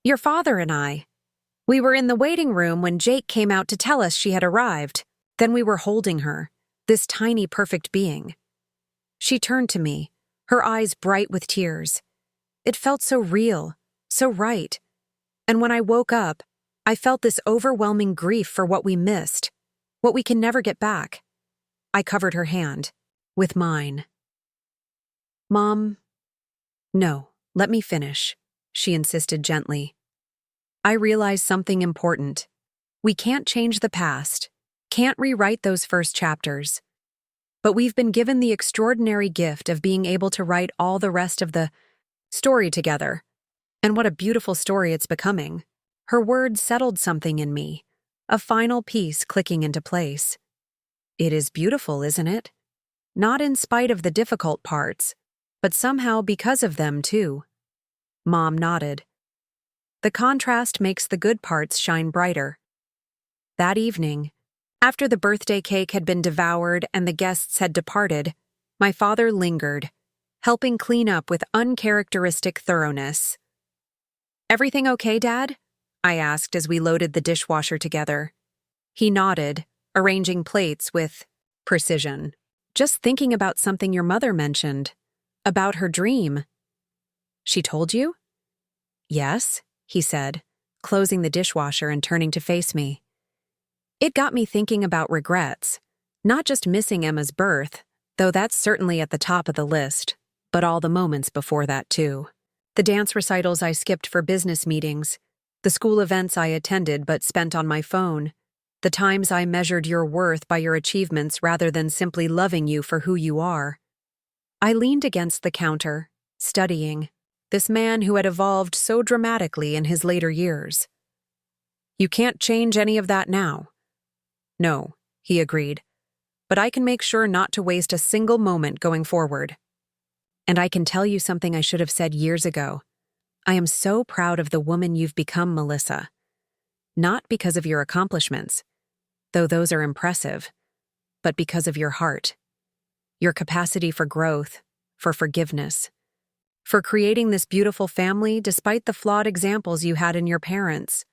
"Your father and I. We were in the waiting room when Jake came out to tell us she had arrived. Then we were holding her, this tiny perfect being." She turned to me, her eyes bright with tears. It felt so real, so right. And when I woke up, I felt this overwhelming grief for what we missed, what we can never get back. I covered her hand with mine. "Mom, no, let me finish," she insisted gently. "I realized something important. We can't change the past, can't rewrite those first chapters. But we've been given the extraordinary gift of being able to write all the rest of the story together. And what a beautiful story it's becoming." Her words settled something in me, a final piece clicking into place. "It is beautiful, isn't it? Not in spite of the difficult parts, but somehow because of them, too." Mom nodded. "The contrast makes the good parts shine brighter." That evening, after the birthday cake had been devoured and the guests had departed, my father lingered, helping clean up with uncharacteristic thoroughness. "Everything okay, Dad?" I asked as we loaded the dishwasher together. He nodded, arranging plates with precision. "Just thinking about something your mother mentioned, about her dream." "She told you?" "Yes," he said, closing the dishwasher and turning to face me. "It got me thinking about regrets, not just missing Emma's birth, though that's certainly at the top of the list, but all the moments before that too. The dance recitals I skipped for business meetings, the school events I attended but spent on my phone, the times I measured your worth by your achievements rather than simply loving you for who you are." I leaned against the counter, studying this man who had evolved so dramatically in his later years. You can't change any of that now. No, he agreed. But I can make sure not to waste a single moment going forward. And I can tell you something I should have said years ago. I am so proud of the woman you've become, Melissa. Not because of your accomplishments, though those are impressive, but because of your heart, your capacity for growth, for forgiveness, for creating this beautiful family despite the flawed examples you had in your parents.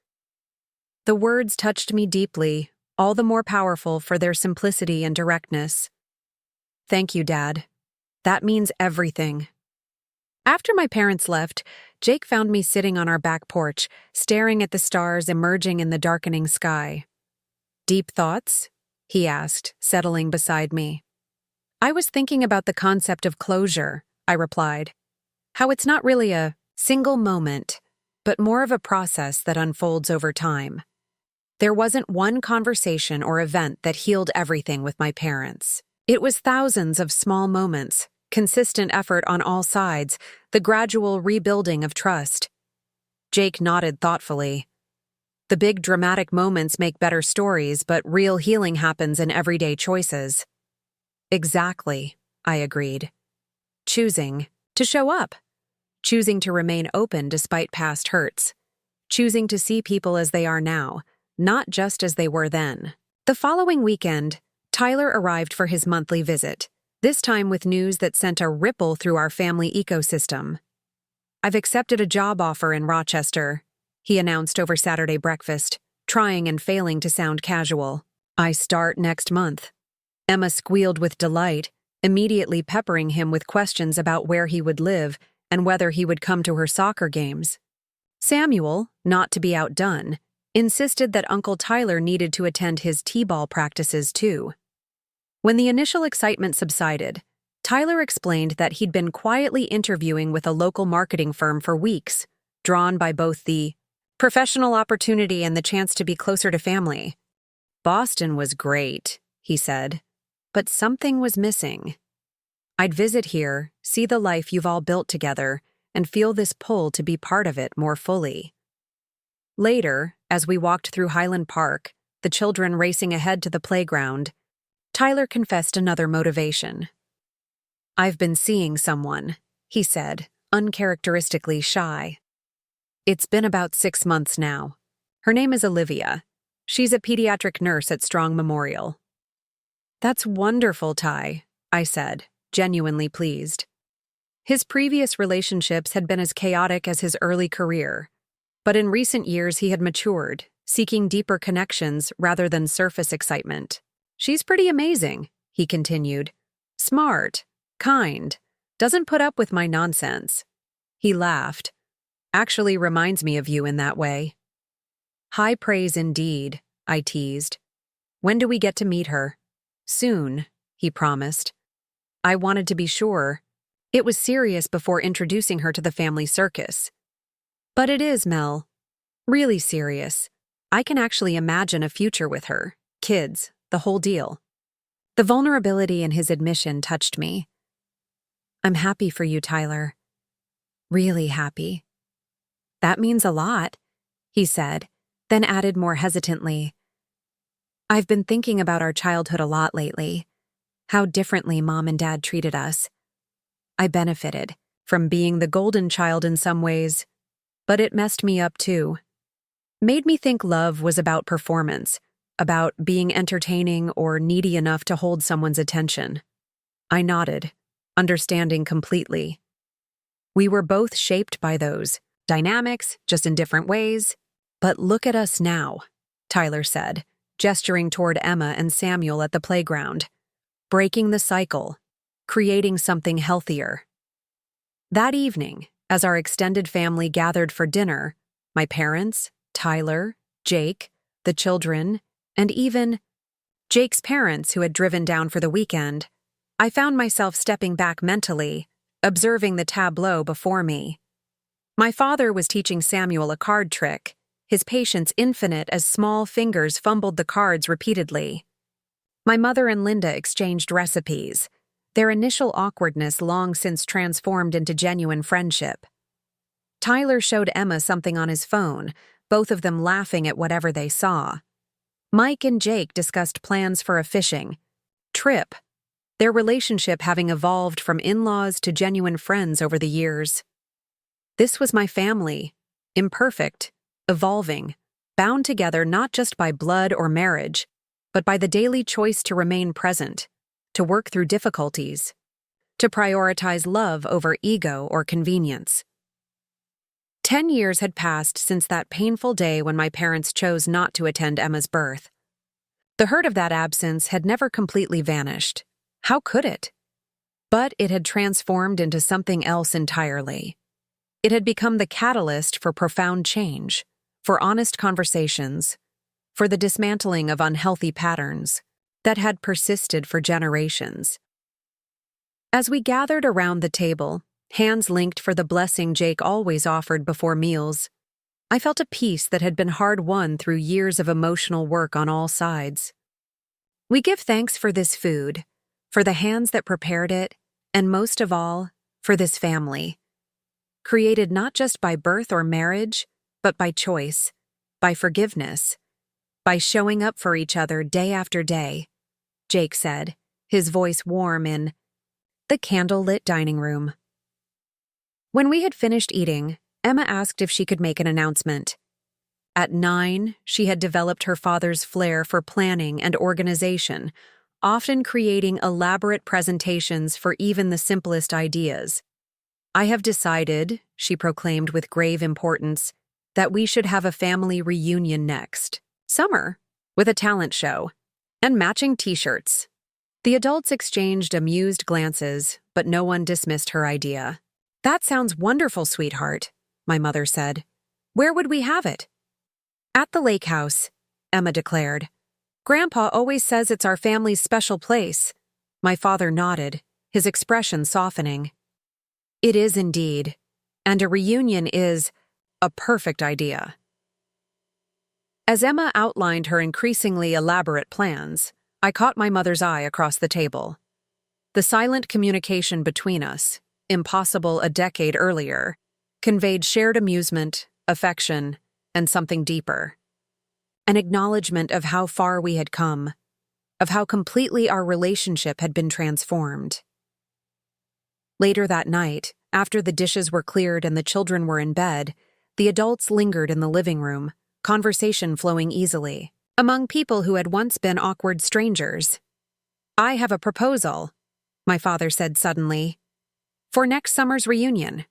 The words touched me deeply, all the more powerful for their simplicity and directness. Thank you, Dad. That means everything. After my parents left, Jake found me sitting on our back porch, staring at the stars emerging in the darkening sky. Deep thoughts? He asked, settling beside me. I was thinking about the concept of closure, I replied. How it's not really a single moment, but more of a process that unfolds over time. There wasn't one conversation or event that healed everything with my parents. It was thousands of small moments, consistent effort on all sides, the gradual rebuilding of trust. Jake nodded thoughtfully. The big dramatic moments make better stories, but real healing happens in everyday choices. Exactly, I agreed. Choosing to show up. Choosing to remain open despite past hurts. Choosing to see people as they are now, not just as they were then. The following weekend, Tyler arrived for his monthly visit, this time with news that sent a ripple through our family ecosystem. I've accepted a job offer in Rochester, he announced over Saturday breakfast, trying and failing to sound casual. I start next month. Emma squealed with delight, immediately peppering him with questions about where he would live and whether he would come to her soccer games. Samuel, not to be outdone, insisted that Uncle Tyler needed to attend his t-ball practices too. When the initial excitement subsided, Tyler explained that he'd been quietly interviewing with a local marketing firm for weeks, drawn by both the professional opportunity and the chance to be closer to family. Boston was great, he said, but something was missing. I'd visit here, see the life you've all built together, and feel this pull to be part of it more fully. Later, as we walked through Highland Park, the children racing ahead to the playground, Tyler confessed another motivation. I've been seeing someone, he said, uncharacteristically shy. It's been about 6 months now. Her name is Olivia. She's a pediatric nurse at Strong Memorial. That's wonderful, Ty, I said, genuinely pleased. His previous relationships had been as chaotic as his early career, but in recent years he had matured, seeking deeper connections rather than surface excitement. She's pretty amazing, he continued. Smart, kind, doesn't put up with my nonsense. He laughed. Actually reminds me of you in that way. High praise indeed, I teased. When do we get to meet her? Soon, he promised. I wanted to be sure. It was serious before introducing her to the family circus. But it is, Mel. Really serious. I can actually imagine a future with her, kids, the whole deal. The vulnerability in his admission touched me. I'm happy for you, Tyler. Really happy. That means a lot, he said, then added more hesitantly. I've been thinking about our childhood a lot lately, how differently Mom and Dad treated us. I benefited from being the golden child in some ways, but it messed me up too. Made me think love was about performance, about being entertaining or needy enough to hold someone's attention. I nodded, understanding completely. We were both shaped by those dynamics, just in different ways. But look at us now, Tyler said, gesturing toward Emma and Samuel at the playground. Breaking the cycle, creating something healthier. That evening, as our extended family gathered for dinner, my parents, Tyler, Jake, the children, and even Jake's parents who had driven down for the weekend, I found myself stepping back mentally, observing the tableau before me. My father was teaching Samuel a card trick, his patience infinite as small fingers fumbled the cards repeatedly. My mother and Linda exchanged recipes, their initial awkwardness long since transformed into genuine friendship. Tyler showed Emma something on his phone, both of them laughing at whatever they saw. Mike and Jake discussed plans for a fishing trip, their relationship having evolved from in-laws to genuine friends over the years. This was my family, imperfect, evolving, bound together not just by blood or marriage, but by the daily choice to remain present, to work through difficulties, to prioritize love over ego or convenience. 10 years had passed since that painful day when my parents chose not to attend Emma's birth. The hurt of that absence had never completely vanished. How could it? But it had transformed into something else entirely. It had become the catalyst for profound change, for honest conversations, for the dismantling of unhealthy patterns that had persisted for generations. As we gathered around the table, hands linked for the blessing Jake always offered before meals, I felt a peace that had been hard-won through years of emotional work on all sides. We give thanks for this food, for the hands that prepared it, and most of all, for this family. Created not just by birth or marriage, but by choice, by forgiveness, by showing up for each other day after day, Jake said, his voice warm in the candle-lit dining room. When we had finished eating, Emma asked if she could make an announcement. At 9, she had developed her father's flair for planning and organization, often creating elaborate presentations for even the simplest ideas. "I have decided," she proclaimed with grave importance, "that we should have a family reunion next summer, with a talent show and matching t-shirts." The adults exchanged amused glances, but no one dismissed her idea. "That sounds wonderful, sweetheart," my mother said. "Where would we have it?" "At the lake house," Emma declared. "Grandpa always says it's our family's special place." My father nodded, his expression softening. "It is indeed, and a reunion is a perfect idea." As Emma outlined her increasingly elaborate plans, I caught my mother's eye across the table. The silent communication between us, impossible a decade earlier, conveyed shared amusement, affection, and something deeper. An acknowledgement of how far we had come, of how completely our relationship had been transformed. Later that night, after the dishes were cleared and the children were in bed, the adults lingered in the living room, conversation flowing easily, among people who had once been awkward strangers. "I have a proposal," my father said suddenly, "for next summer's reunion.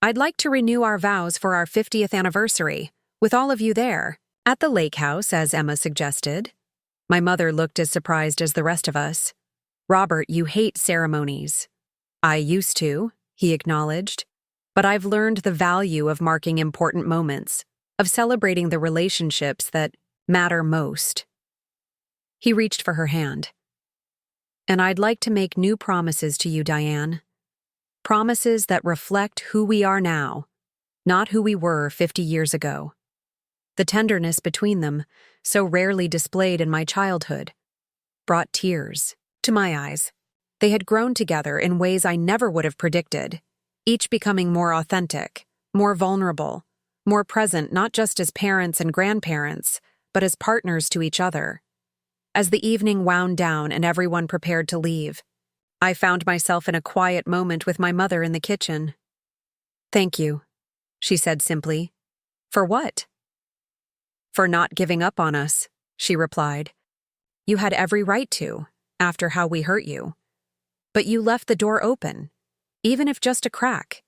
I'd like to renew our vows for our 50th anniversary, with all of you there, at the lake house, as Emma suggested." My mother looked as surprised as the rest of us. "Robert, you hate ceremonies." "I used to," he acknowledged, "but I've learned the value of marking important moments, of celebrating the relationships that matter most." He reached for her hand. "And I'd like to make new promises to you, Diane. Promises that reflect who we are now, not who we were 50 years ago." The tenderness between them, so rarely displayed in my childhood, brought tears to my eyes. They had grown together in ways I never would have predicted, each becoming more authentic, more vulnerable, more present not just as parents and grandparents, but as partners to each other. As the evening wound down and everyone prepared to leave, I found myself in a quiet moment with my mother in the kitchen. "Thank you," she said simply. "For what?" "For not giving up on us," she replied. "You had every right to, after how we hurt you. But you left the door open, even if just a crack.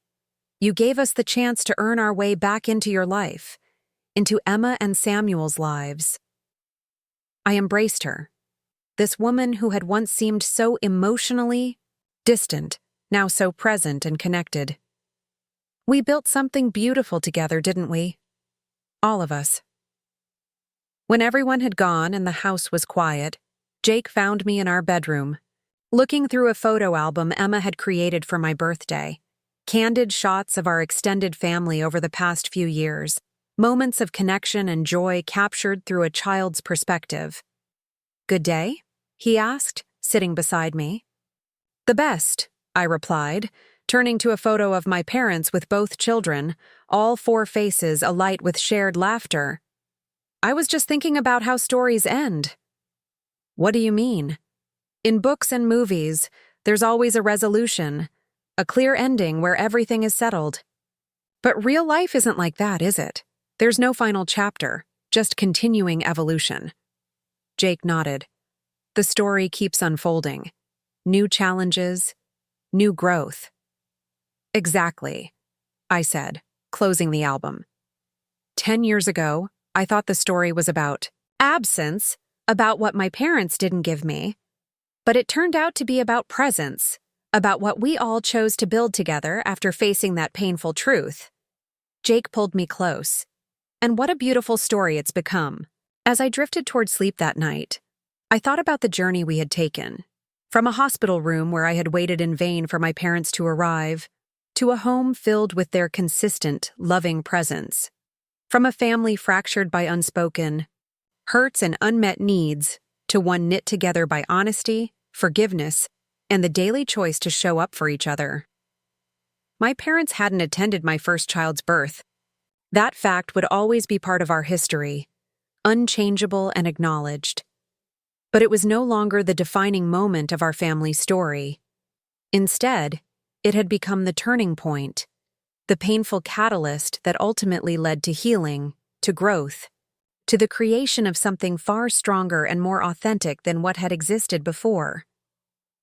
You gave us the chance to earn our way back into your life, into Emma and Samuel's lives." I embraced her. This woman who had once seemed so emotionally distant, now so present and connected. We built something beautiful together, didn't we? All of us. When everyone had gone and the house was quiet, Jake found me in our bedroom, looking through a photo album Emma had created for my birthday. Candid shots of our extended family over the past few years, moments of connection and joy captured through a child's perspective. "Good day?" he asked, sitting beside me. "The best," I replied, turning to a photo of my parents with both children, all four faces alight with shared laughter. I was just thinking about how stories end. What do you mean? In books and movies, there's always a resolution, a clear ending where everything is settled. But real life isn't like that, is it? There's no final chapter, just continuing evolution. Jake nodded. The story keeps unfolding. New challenges, new growth. Exactly, I said, closing the album. 10 years ago, I thought the story was about absence, about what my parents didn't give me. But it turned out to be about presence, about what we all chose to build together after facing that painful truth. Jake pulled me close. And what a beautiful story it's become. As I drifted toward sleep that night, I thought about the journey we had taken. From a hospital room where I had waited in vain for my parents to arrive, to a home filled with their consistent, loving presence. From a family fractured by unspoken hurts and unmet needs, to one knit together by honesty, forgiveness, and the daily choice to show up for each other. My parents hadn't attended my first child's birth. That fact would always be part of our history, unchangeable and acknowledged. But it was no longer the defining moment of our family story. Instead, it had become the turning point, the painful catalyst that ultimately led to healing, to growth, to the creation of something far stronger and more authentic than what had existed before.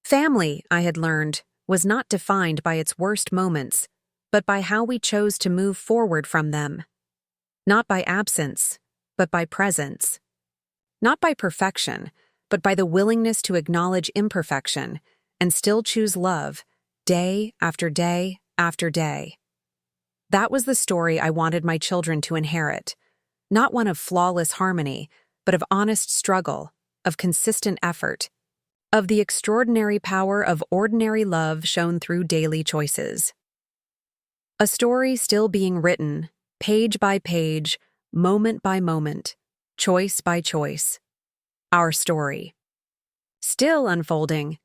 Family, I had learned, was not defined by its worst moments, but by how we chose to move forward from them. Not by absence, but by presence. Not by perfection, but by the willingness to acknowledge imperfection and still choose love, day after day after day. That was the story I wanted my children to inherit. Not one of flawless harmony, but of honest struggle, of consistent effort, of the extraordinary power of ordinary love shown through daily choices. A story still being written, page by page, moment by moment, choice by choice. Our story. Still unfolding,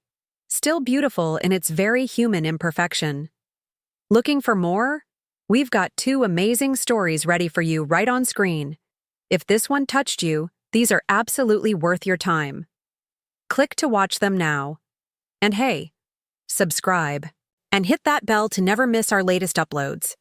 still beautiful in its very human imperfection. Looking for more? We've got 2 amazing stories ready for you right on screen. If this one touched you, these are absolutely worth your time. Click to watch them now. And hey, subscribe and hit that bell to never miss our latest uploads.